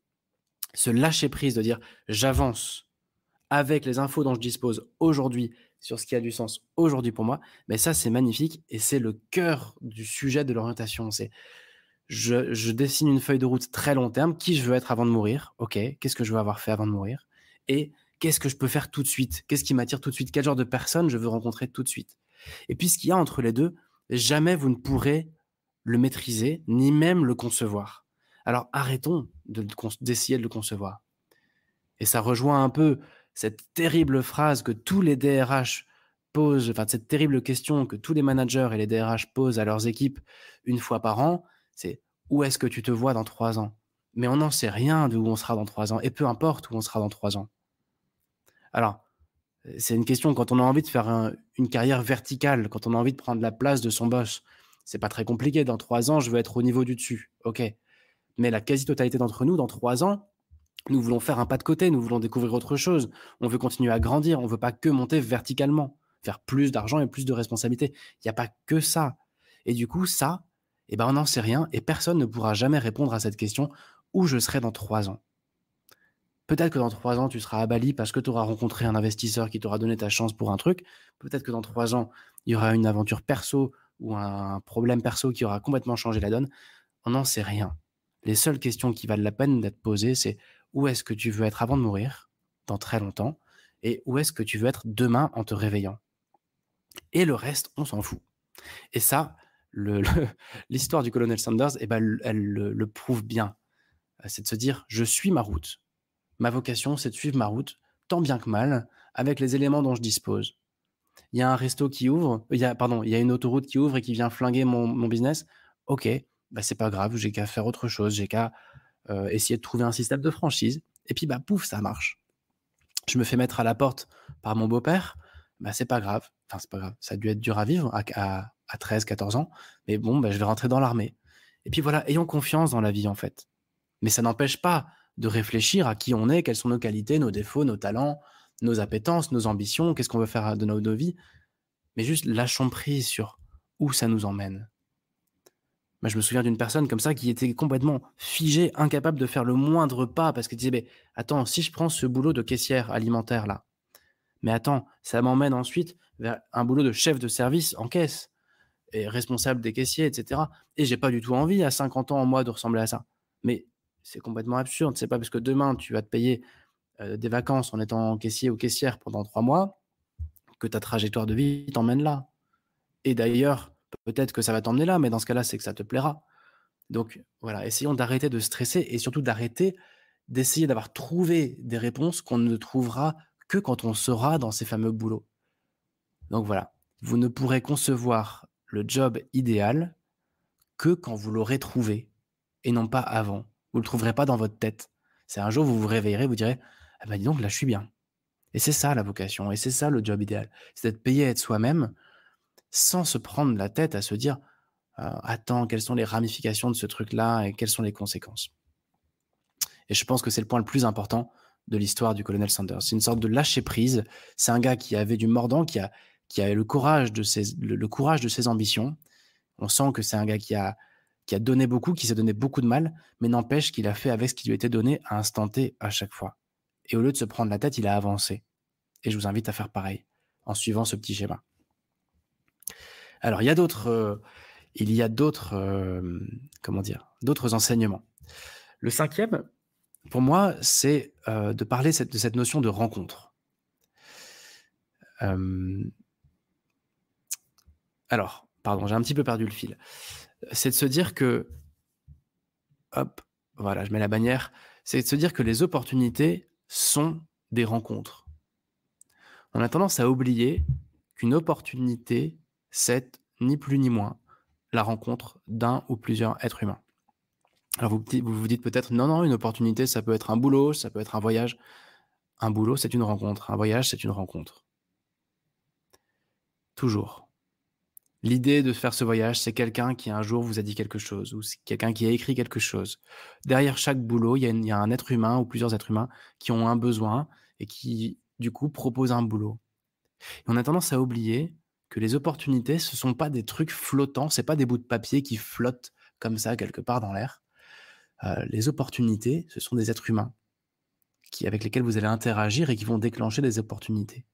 se lâcher prise de dire, j'avance avec les infos dont je dispose aujourd'hui sur ce qui a du sens aujourd'hui pour moi, mais ça, c'est magnifique et c'est le cœur du sujet de l'orientation. C'est je dessine une feuille de route très long terme. Qui je veux être avant de mourir? OK. Qu'est-ce que je veux avoir fait avant de mourir? Et qu'est-ce que je peux faire tout de suite? Qu'est-ce qui m'attire tout de suite? Quel genre de personne je veux rencontrer tout de suite? Et puis, ce qu'il y a entre les deux, jamais vous ne pourrez le maîtriser, ni même le concevoir. Alors, arrêtons d'essayer de le concevoir. Et ça rejoint un peu cette terrible phrase que tous les DRH posent, enfin, cette terrible question que tous les managers et les DRH posent à leurs équipes une fois par an, c'est: «Où est-ce que tu te vois dans 3 ans?» Mais on n'en sait rien d'où on sera dans 3 ans et peu importe où on sera dans 3 ans. Alors, c'est une question quand on a envie de faire une carrière verticale, quand on a envie de prendre la place de son boss. C'est pas très compliqué. Dans 3 ans, je veux être au niveau du dessus. OK. Mais la quasi-totalité d'entre nous, dans 3 ans, nous voulons faire un pas de côté, nous voulons découvrir autre chose. On veut continuer à grandir, on ne veut pas que monter verticalement, faire plus d'argent et plus de responsabilités. Il n'y a pas que ça. Et du coup, ça, eh ben, on n'en sait rien et personne ne pourra jamais répondre à cette question: où je serai dans 3 ans. Peut-être que dans 3 ans, tu seras à Bali parce que tu auras rencontré un investisseur qui t'aura donné ta chance pour un truc. Peut-être que dans 3 ans, il y aura une aventure perso ou un problème perso qui aura complètement changé la donne. On n'en sait rien. Les seules questions qui valent la peine d'être posées, c'est: où est-ce que tu veux être avant de mourir, dans très longtemps, et où est-ce que tu veux être demain en te réveillant? Et le reste, on s'en fout. Et ça, l'histoire du colonel Sanders, eh ben, elle le prouve bien. C'est de se dire: je suis ma route. Ma vocation, c'est de suivre ma route, tant bien que mal, avec les éléments dont je dispose. Il y a un resto qui ouvre, il y a une autoroute qui ouvre et qui vient flinguer mon business. OK, bah, c'est pas grave, j'ai qu'à faire autre chose, j'ai qu'à essayer de trouver un système de franchise et puis, bah, pouf, ça marche. Je me fais mettre à la porte par mon beau-père, bah, c'est pas grave. Enfin, c'est pas grave, ça a dû être dur à vivre à 13-14 ans, mais bon, bah, je vais rentrer dans l'armée et puis voilà, ayons confiance dans la vie, en fait. Mais ça n'empêche pas de réfléchir à qui on est, quelles sont nos qualités, nos défauts, nos talents, nos appétences, nos ambitions, qu'est-ce qu'on veut faire de nos vies, mais juste lâchons prise sur où ça nous emmène. Moi, je me souviens d'une personne comme ça qui était complètement figée, incapable de faire le moindre pas parce qu'elle disait: «Beh, attends, si je prends ce boulot de caissière alimentaire là, mais attends, ça m'emmène ensuite vers un boulot de chef de service en caisse et responsable des caissiers et cetera et j'ai pas du tout envie à 50 ans, moi, de ressembler à ça». Mais c'est complètement absurde. C'est pas parce que demain tu vas te payer, des vacances en étant caissier ou caissière pendant 3 mois que ta trajectoire de vie t'emmène là et d'ailleurs, peut-être que ça va t'emmener là, mais dans ce cas-là, c'est que ça te plaira. Donc voilà, essayons d'arrêter de stresser et surtout d'arrêter d'essayer d'avoir trouvé des réponses qu'on ne trouvera que quand on sera dans ces fameux boulots. Donc voilà, vous ne pourrez concevoir le job idéal que quand vous l'aurez trouvé et non pas avant. Vous ne le trouverez pas dans votre tête. C'est un jour, vous vous réveillerez, vous direz: «Ah bah, dis donc, là, je suis bien» et c'est ça la vocation et c'est ça le job idéal. C'est d'être payé à être soi-même sans se prendre la tête à se dire: «Attends, quelles sont les ramifications de ce truc-là et quelles sont les conséquences?» Et je pense que c'est le point le plus important de l'histoire du colonel Sanders. C'est une sorte de lâcher prise. C'est un gars qui avait du mordant, qui a le courage de le courage de ses ambitions. On sent que c'est un gars qui a donné beaucoup, qui s'est donné beaucoup de mal, mais n'empêche qu'il a fait avec ce qui lui était donné à instant T à chaque fois. Et au lieu de se prendre la tête, il a avancé. Et je vous invite à faire pareil. en suivant ce petit schéma. Alors, il y a d'autres, comment dire, d'autres enseignements. Le 5e, pour moi, c'est de parler de cette notion de rencontre. Alors, pardon, j'ai un petit peu perdu le fil. C'est de se dire que, hop, voilà, je mets la bannière. C'est de se dire que les opportunités sont des rencontres. On a tendance à oublier qu'une opportunité, c'est ni plus ni moins la rencontre d'un ou plusieurs êtres humains. Alors vous dites peut-être, non, non, une opportunité, ça peut être un boulot, ça peut être un voyage. Un boulot, c'est une rencontre. Un voyage, c'est une rencontre. Toujours. L'idée de faire ce voyage, c'est quelqu'un qui un jour vous a dit quelque chose, ou c'est quelqu'un qui a écrit quelque chose. Derrière chaque boulot, il y a un être humain ou plusieurs êtres humains qui ont un besoin et qui, du coup, proposent un boulot. Et on a tendance à oublier que les opportunités, ce sont pas des trucs flottants, c'est pas des bouts de papier qui flottent comme ça quelque part dans l'air. Les opportunités, ce sont des êtres humains avec lesquels vous allez interagir et qui vont déclencher des opportunités.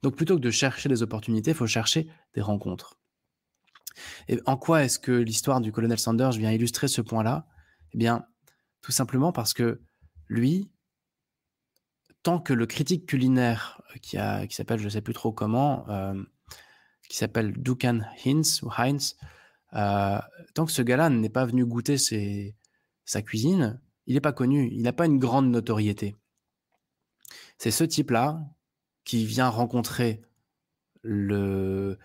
Donc plutôt que de chercher des opportunités, il faut chercher des rencontres. Et en quoi est-ce que l'histoire du colonel Sanders vient illustrer ce point-là? Eh bien, tout simplement parce que lui, tant que le critique culinaire qui s'appelle, je ne sais plus trop comment, qui s'appelle Duncan Hines, tant que ce gars-là n'est pas venu goûter sa cuisine, il n'est pas connu, il n'a pas une grande notoriété. C'est ce type-là qui vient rencontrer le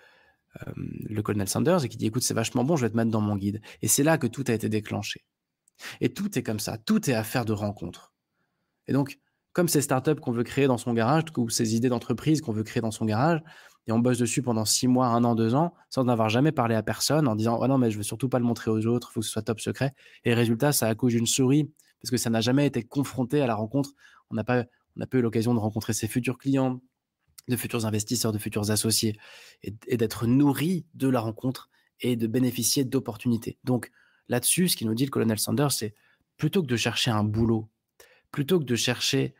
colonel Sanders et qui dit: «Écoute, c'est vachement bon, je vais te mettre dans mon guide». Et c'est là que tout a été déclenché. Et tout est comme ça, tout est affaire de rencontre. Et donc, comme ces startups qu'on veut créer dans son garage, ou ces idées d'entreprise qu'on veut créer dans son garage, et on bosse dessus pendant 6 mois, 1 an, 2 ans, sans n'avoir jamais parlé à personne, en disant: «Oh non, mais je veux surtout pas le montrer aux autres, il faut que ce soit top secret». Et résultat, ça accouche d'une souris, parce que ça n'a jamais été confronté à la rencontre. On n'a pas eu l'occasion de rencontrer ses futurs clients, de futurs investisseurs, de futurs associés, et d'être nourri de la rencontre et de bénéficier d'opportunités. Donc là-dessus, ce qu'il nous dit le colonel Sanders, c'est plutôt que de chercher un boulot, plutôt que de chercher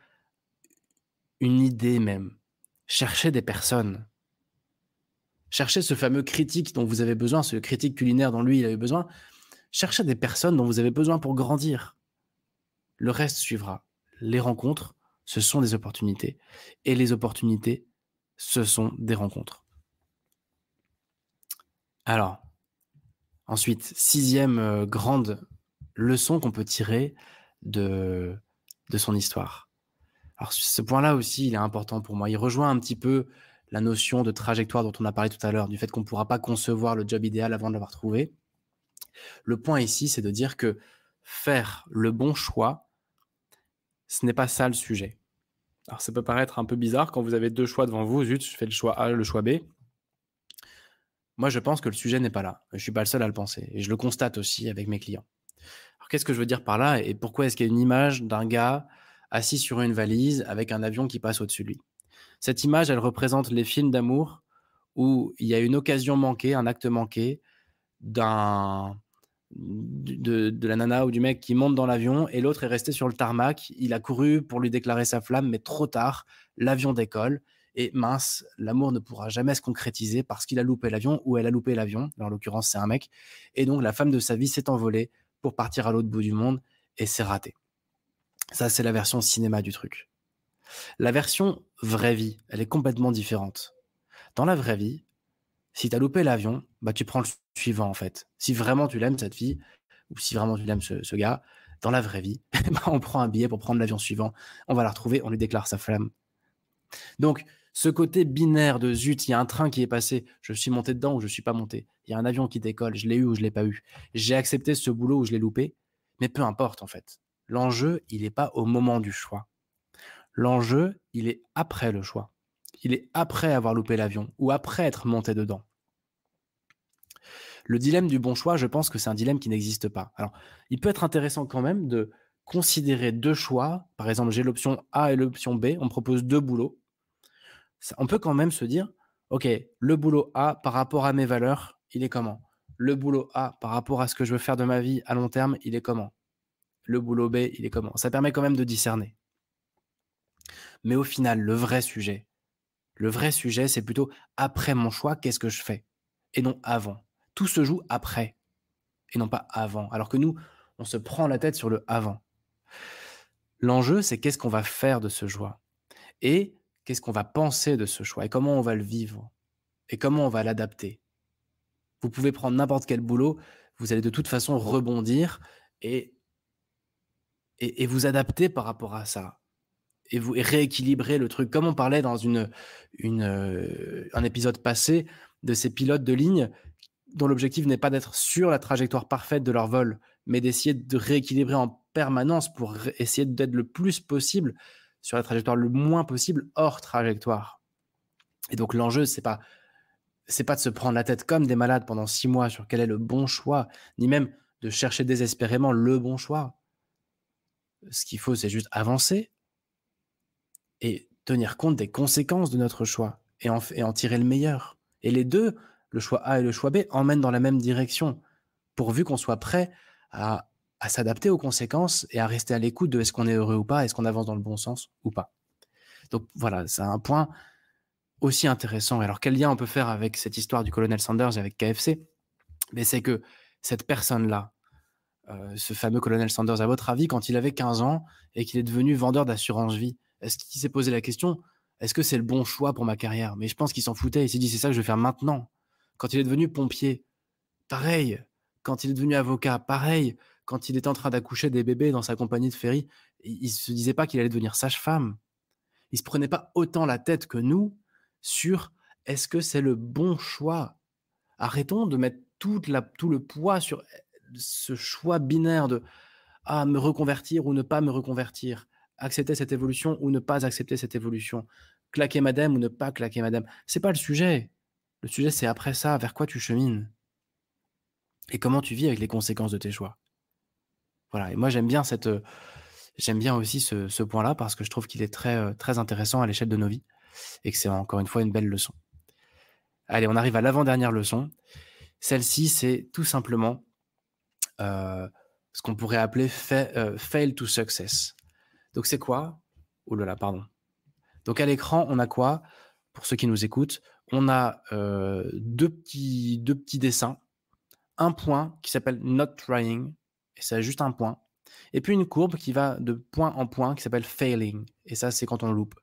une idée même, cherchez des personnes. Cherchez ce fameux critique dont vous avez besoin, ce critique culinaire dont lui, il avait besoin. Cherchez des personnes dont vous avez besoin pour grandir. Le reste suivra. Les rencontres, ce sont des opportunités. Et les opportunités, ce sont des rencontres. Alors, ensuite, 6e grande leçon qu'on peut tirer de son histoire. Alors ce point-là aussi, il est important pour moi. Il rejoint un petit peu la notion de trajectoire dont on a parlé tout à l'heure, du fait qu'on ne pourra pas concevoir le job idéal avant de l'avoir trouvé. Le point ici, c'est de dire que faire le bon choix, ce n'est pas ça le sujet. Alors ça peut paraître un peu bizarre quand vous avez 2 choix devant vous. Zut, je fais le choix A, le choix B. Moi, je pense que le sujet n'est pas là. Je ne suis pas le seul à le penser et je le constate aussi avec mes clients. Alors qu'est-ce que je veux dire par là et pourquoi est-ce qu'il y a une image d'un gars assis sur une valise avec un avion qui passe au-dessus de lui? Cette image, elle représente les films d'amour où il y a une occasion manquée, un acte manqué de la nana ou du mec qui monte dans l'avion et l'autre est resté sur le tarmac. Il a couru pour lui déclarer sa flamme, mais trop tard, l'avion décolle et mince, l'amour ne pourra jamais se concrétiser parce qu'il a loupé l'avion ou elle a loupé l'avion. En l'occurrence, c'est un mec. Et donc, la femme de sa vie s'est envolée pour partir à l'autre bout du monde et c'est raté. Ça, c'est la version cinéma du truc. La version vraie vie, elle est complètement différente. Dans la vraie vie, si tu as loupé l'avion, bah, tu prends le suivant en fait. Si vraiment tu l'aimes cette fille, ou si vraiment tu l'aimes ce gars, dans la vraie vie, bah, on prend un billet pour prendre l'avion suivant, on va la retrouver, on lui déclare sa flamme. Donc ce côté binaire de zut, il y a un train qui est passé, je suis monté dedans ou je suis pas monté. Il y a un avion qui décolle, je l'ai eu ou je l'ai pas eu. J'ai accepté ce boulot ou je l'ai loupé, mais peu importe en fait. L'enjeu, il est pas au moment du choix. L'enjeu, il est après le choix. Il est après avoir loupé l'avion ou après être monté dedans. Le dilemme du bon choix, je pense que c'est un dilemme qui n'existe pas. Alors, il peut être intéressant quand même de considérer 2 choix. Par exemple, j'ai l'option A et l'option B, on me propose 2 boulots. On peut quand même se dire: «OK, le boulot A par rapport à mes valeurs, il est comment? Le boulot A par rapport à ce que je veux faire de ma vie à long terme, il est comment? Le boulot B, il est comment?» Ça permet quand même de discerner. Mais au final, Le vrai sujet, c'est plutôt après mon choix, qu'est-ce que je fais? Et non avant. Tout se joue après et non pas avant. Alors que nous, on se prend la tête sur le avant. L'enjeu, c'est qu'est-ce qu'on va faire de ce choix et qu'est-ce qu'on va penser de ce choix et comment on va le vivre et comment on va l'adapter. Vous pouvez prendre n'importe quel boulot, vous allez de toute façon rebondir et et vous adapter par rapport à ça et rééquilibrer le truc. Comme on parlait dans un épisode passé de ces pilotes de ligne dont l'objectif n'est pas d'être sur la trajectoire parfaite de leur vol, mais d'essayer de rééquilibrer en permanence pour essayer d'être le plus possible sur la trajectoire, le moins possible hors trajectoire. Et donc l'enjeu, c'est pas de se prendre la tête comme des malades pendant 6 mois sur quel est le bon choix, ni même de chercher désespérément le bon choix. Ce qu'il faut, c'est juste avancer et tenir compte des conséquences de notre choix et en tirer le meilleur. Et les deux, le choix A et le choix B, emmènent dans la même direction, pourvu qu'on soit prêt à, à s'adapter aux conséquences et à rester à l'écoute de est-ce qu'on est heureux ou pas, est-ce qu'on avance dans le bon sens ou pas. Donc voilà, c'est un point aussi intéressant. Alors quel lien on peut faire avec cette histoire du colonel Sanders et avec KFC? Mais c'est que cette personne-là, ce fameux colonel Sanders, à votre avis, quand il avait 15 ans et qu'il est devenu vendeur d'assurance vie, est-ce qu'il s'est posé la question: «Est-ce que c'est le bon choix pour ma carrière?» Mais je pense qu'il s'en foutait. Il s'est dit: «C'est ça que je vais faire maintenant». Quand il est devenu pompier, pareil. Quand il est devenu avocat, pareil. Quand il était en train d'accoucher des bébés dans sa compagnie de ferry, il se disait pas qu'il allait devenir sage-femme. Il se prenait pas autant la tête que nous sur: «Est-ce que c'est le bon choix?» Arrêtons de mettre tout le poids sur ce choix binaire de ah, me reconvertir ou ne pas me reconvertir, accepter cette évolution ou ne pas accepter cette évolution, claquer madame ou ne pas claquer madame. C'est pas le sujet. Le sujet, c'est après ça, vers quoi tu chemines et comment tu vis avec les conséquences de tes choix. Voilà. Et moi, j'aime bien aussi ce point-là parce que je trouve qu'il est très intéressant à l'échelle de nos vies et que c'est encore une fois une belle leçon. Allez, on arrive à l'avant-dernière leçon. Celle-ci, c'est tout simplement ce qu'on pourrait appeler fail to success. Donc c'est quoi? Ouh là là, pardon. Donc à l'écran, on a quoi? Pour ceux qui nous écoutent, on a, 2 petits dessins. Un point qui s'appelle not trying et ça a juste un point et puis une courbe qui va de point en point qui s'appelle failing et ça, c'est quand on loupe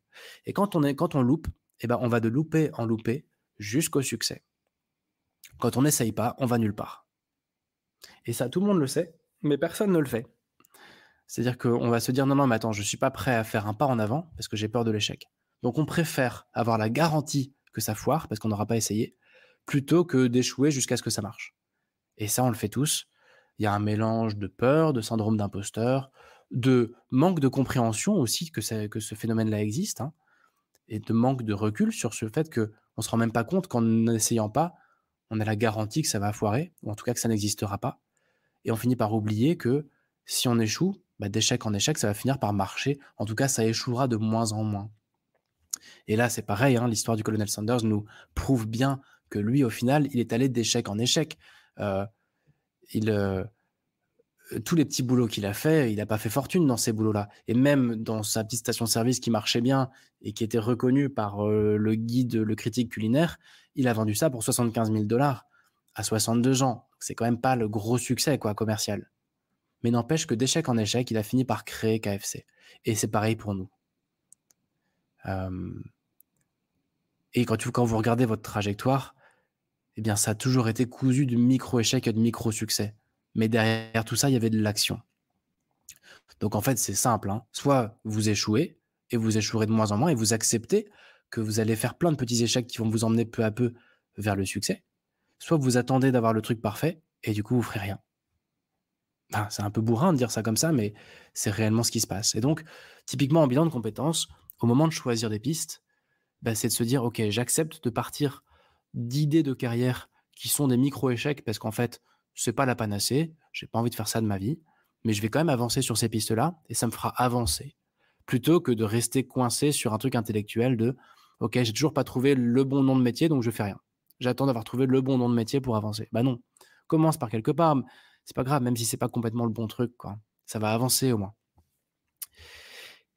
et quand on loupe et ben, on va de loupé en loupé jusqu'au succès. Quand on n'essaye pas, on va nulle part et ça, tout le monde le sait, mais personne ne le fait. C'est-à-dire qu'on va se dire: «Non, non, mais attends, je suis pas prêt à faire un pas en avant parce que j'ai peur de l'échec». Donc on préfère avoir la garantie que ça foire parce qu'on n'aura pas essayé, plutôt que d'échouer jusqu'à ce que ça marche. Et ça, on le fait tous. Il y a un mélange de peur, de syndrome d'imposteur, de manque de compréhension aussi que ce phénomène-là existe, hein, et de manque de recul sur ce fait qu'on ne se rend même pas compte qu'en n'essayant pas, on a la garantie que ça va foirer, ou en tout cas que ça n'existera pas. Et on finit par oublier que si on échoue, bah, d'échec en échec, ça va finir par marcher. En tout cas, ça échouera de moins en moins. Et là, c'est pareil, hein, l'histoire du colonel Sanders nous prouve bien que lui, au final, il est allé d'échec en échec. Euh, il, tous les petits boulots qu'il a fait, il n'a pas fait fortune dans ces boulots-là. Et même dans sa petite station-service qui marchait bien et qui était reconnue par le guide, le critique culinaire, il a vendu ça pour 75 000 dollars à 62 ans. C'est quand même pas le gros succès quoi, commercial. Mais n'empêche que d'échec en échec, il a fini par créer KFC. Et c'est pareil pour nous. Euh, et quand vous regardez votre trajectoire, eh bien, ça a toujours été cousu de micro-échecs et de micro-succès. Mais derrière tout ça, il y avait de l'action. Donc en fait, c'est simple, hein. Soit vous échouez, et vous échouerez de moins en moins, et vous acceptez que vous allez faire plein de petits échecs qui vont vous emmener peu à peu vers le succès. Soit vous attendez d'avoir le truc parfait, et du coup, vous ferez rien. Enfin, c'est un peu bourrin de dire ça comme ça, mais c'est réellement ce qui se passe. Et donc, typiquement en bilan de compétences, au moment de choisir des pistes, bah, c'est de se dire, OK, j'accepte de partir d'idées de carrière qui sont des micro-échecs parce qu'en fait, c'est pas la panacée, j'ai pas envie de faire ça de ma vie, mais je vais quand même avancer sur ces pistes-là et ça me fera avancer. Plutôt que de rester coincé sur un truc intellectuel de OK, j'ai toujours pas trouvé le bon nom de métier, donc je fais rien. J'attends d'avoir trouvé le bon nom de métier pour avancer. Bah non. Commence par quelque part, c'est pas grave, même si c'est pas complètement le bon truc, quoi. Ça va avancer au moins.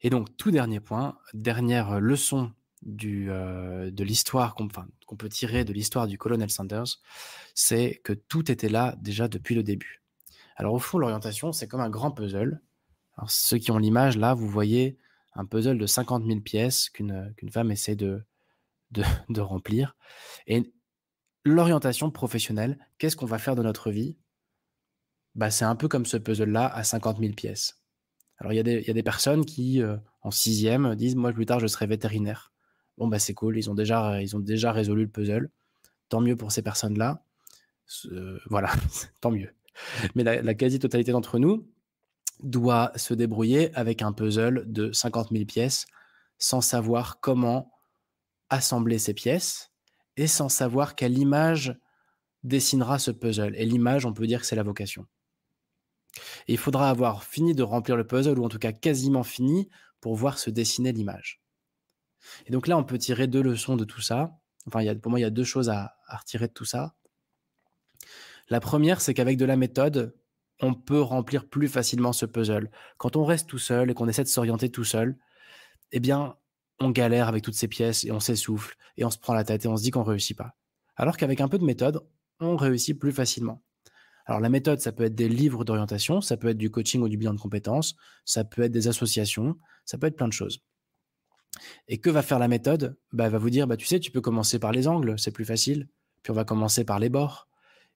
Et donc, tout dernier point, dernière leçon de l'histoire qu'on peut tirer de l'histoire du colonel Sanders, c'est que tout était là déjà depuis le début. Alors au fond, l'orientation, c'est comme un grand puzzle. Alors ceux qui ont l'image, là, vous voyez un puzzle de 50 000 pièces qu'une femme essaie de remplir. Et l'orientation professionnelle, qu'est-ce qu'on va faire de notre vie? Bah, c'est un peu comme ce puzzle-là à 50 000 pièces. Alors, il y a des personnes qui, en sixième, disent: «Moi, plus tard, je serai vétérinaire». Bon, bah, c'est cool, ils ont déjà résolu le puzzle. Tant mieux pour ces personnes-là. Voilà, tant mieux. Mais la quasi-totalité d'entre nous doit se débrouiller avec un puzzle de 50 000 pièces, sans savoir comment assembler ces pièces et sans savoir quelle image dessinera ce puzzle. Et l'image, on peut dire que c'est la vocation. Et il faudra avoir fini de remplir le puzzle, ou en tout cas quasiment fini, pour voir se dessiner l'image. Et donc là, on peut tirer 2 leçons de tout ça. Enfin, pour moi, il y a 2 choses à retirer de tout ça. La première, c'est qu'avec de la méthode, on peut remplir plus facilement ce puzzle. Quand on reste tout seul et qu'on essaie de s'orienter tout seul, eh bien, on galère avec toutes ces pièces et on s'essouffle et on se prend la tête et on se dit qu'on réussit pas. Alors qu'avec un peu de méthode, on réussit plus facilement. Alors la méthode, ça peut être des livres d'orientation, ça peut être du coaching ou du bilan de compétences, ça peut être des associations, ça peut être plein de choses. Et que va faire la méthode? Bah, elle va vous dire: «Bah, tu sais, tu peux commencer par les angles, c'est plus facile. Puis on va commencer par les bords.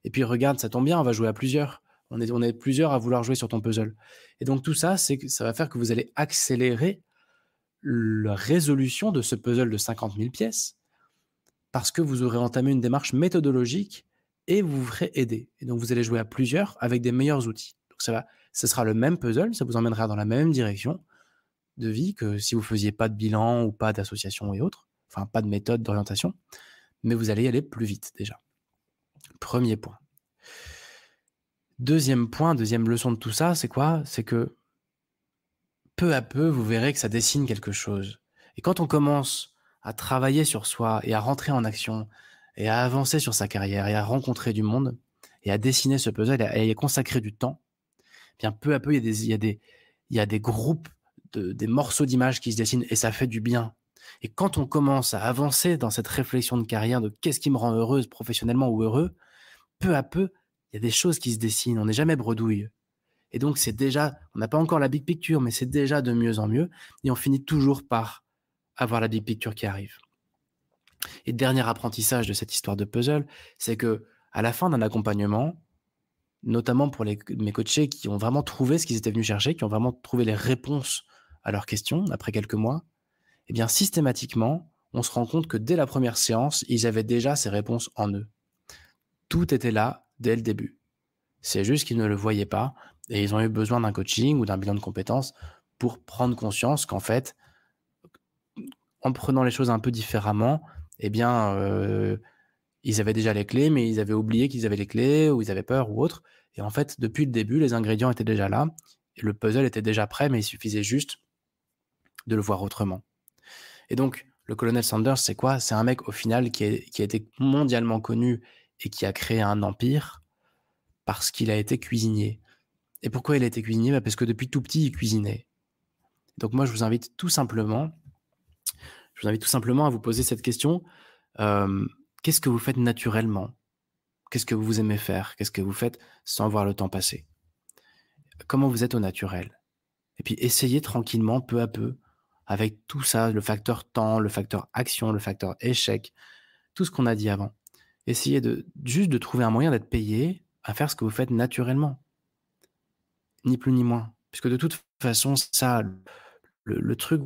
Et puis regarde, ça tombe bien, on va jouer à plusieurs. On est plusieurs à vouloir jouer sur ton puzzle». Et donc tout ça, c'est que ça va faire que vous allez accélérer la résolution de ce puzzle de 50 000 pièces, parce que vous aurez entamé une démarche méthodologique et vous vous ferez aider. Et donc vous allez jouer à plusieurs avec des meilleurs outils. Donc ce sera le même puzzle, ça vous emmènera dans la même direction de vie que si vous faisiez pas de bilan ou pas d'association et autres, enfin pas de méthode d'orientation, mais vous allez y aller plus vite déjà. Premier point. Deuxième point, deuxième leçon de tout ça, c'est quoi? C'est que peu à peu, vous verrez que ça dessine quelque chose. Et quand on commence à travailler sur soi et à rentrer en action et à avancer sur sa carrière et à rencontrer du monde et à dessiner ce puzzle et à y consacrer du temps, eh bien peu à peu, il y a des groupes, des morceaux d'images qui se dessinent et ça fait du bien. Et quand on commence à avancer dans cette réflexion de carrière de qu'est-ce qui me rend heureuse professionnellement ou heureux, peu à peu, il y a des choses qui se dessinent. On n'est jamais bredouille. Et donc, c'est déjà, on n'a pas encore la big picture, mais c'est déjà de mieux en mieux. Et on finit toujours par avoir la big picture qui arrive. Et dernier apprentissage de cette histoire de puzzle, c'est que à la fin d'un accompagnement, notamment pour mes coachés qui ont vraiment trouvé ce qu'ils étaient venus chercher, qui ont vraiment trouvé les réponses à leurs questions après quelques mois, eh bien, systématiquement, on se rend compte que dès la première séance, ils avaient déjà ces réponses en eux. Tout était là dès le début. C'est juste qu'ils ne le voyaient pas et ils ont eu besoin d'un coaching ou d'un bilan de compétences pour prendre conscience qu'en fait, en prenant les choses un peu différemment, eh bien, ils avaient déjà les clés, mais ils avaient oublié qu'ils avaient les clés ou ils avaient peur ou autre. Et en fait, depuis le début, les ingrédients étaient déjà là et le puzzle était déjà prêt, mais il suffisait juste de le voir autrement. Et donc, le colonel Sanders, c'est quoi? C'est un mec, au final, qui a été mondialement connu et qui a créé un empire parce qu'il a été cuisinier. Et pourquoi il a été cuisinier? Bah, parce que depuis tout petit, il cuisinait. Donc moi, je vous invite tout simplement à vous poser cette question. Qu'est-ce que vous faites naturellement? Qu'est-ce que vous aimez faire? Qu'est-ce que vous faites sans voir le temps passer? Comment vous êtes au naturel? Et puis essayez tranquillement, peu à peu, avec tout ça, le facteur temps, le facteur action, le facteur échec, tout ce qu'on a dit avant. Essayez juste de trouver un moyen d'être payé à faire ce que vous faites naturellement. Ni plus ni moins. Puisque de toute façon, ça, le truc,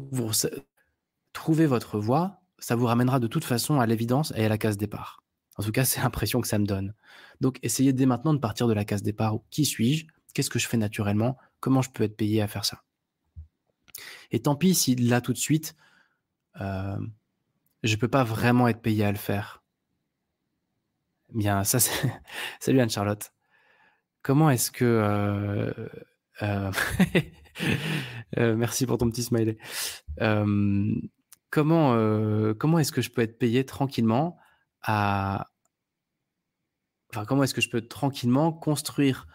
trouver votre voie, ça vous ramènera de toute façon à l'évidence et à la case départ. En tout cas, c'est l'impression que ça me donne. Donc, essayez dès maintenant de partir de la case départ. Qui suis-je? Qu'est-ce que je fais naturellement? Comment je peux être payé à faire ça? Et tant pis si là, tout de suite, je ne peux pas vraiment être payé à le faire. Eh bien, ça, c'est... Salut Anne-Charlotte. Comment est-ce que... euh, merci pour ton petit smiley. Comment est-ce que je peux être payé tranquillement à... Enfin, comment est-ce que je peux tranquillement construire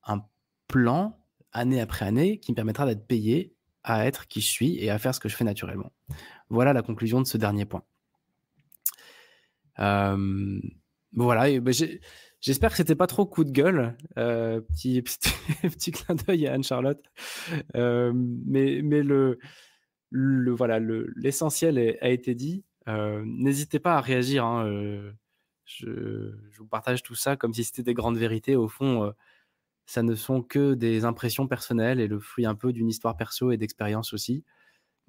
un plan, année après année, qui me permettra d'être payé à être qui je suis et à faire ce que je fais naturellement? Voilà la conclusion de ce dernier point. Bon voilà, et j'espère que c'était pas trop coup de gueule, petit clin d'œil à Anne-Charlotte. Mais voilà, l'essentiel a été dit. N'hésitez pas à réagir, hein, je vous partage tout ça comme si c'était des grandes vérités. Au fond, ça ne sont que des impressions personnelles et le fruit un peu d'une histoire perso et d'expérience aussi.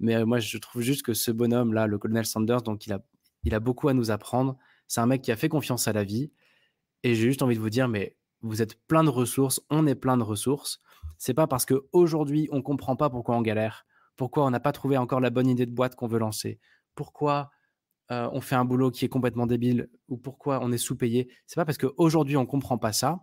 Mais moi, je trouve juste que ce bonhomme-là, le colonel Sanders, donc il a beaucoup à nous apprendre. C'est un mec qui a fait confiance à la vie et j'ai juste envie de vous dire, mais vous êtes plein de ressources, on est plein de ressources. C'est pas parce qu'aujourd'hui, on comprend pas pourquoi on galère, pourquoi on n'a pas trouvé encore la bonne idée de boîte qu'on veut lancer, pourquoi, on fait un boulot qui est complètement débile ou pourquoi on est sous-payé. C'est pas parce qu'aujourd'hui on comprend pas ça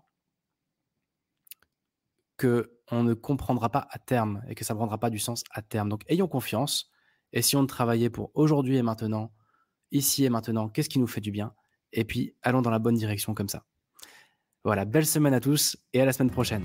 qu'on ne comprendra pas à terme et que ça ne prendra pas du sens à terme. Donc ayons confiance, essayons de travailler pour aujourd'hui et maintenant, ici et maintenant, qu'est-ce qui nous fait du bien? Et puis allons dans la bonne direction comme ça. Voilà, belle semaine à tous et à la semaine prochaine.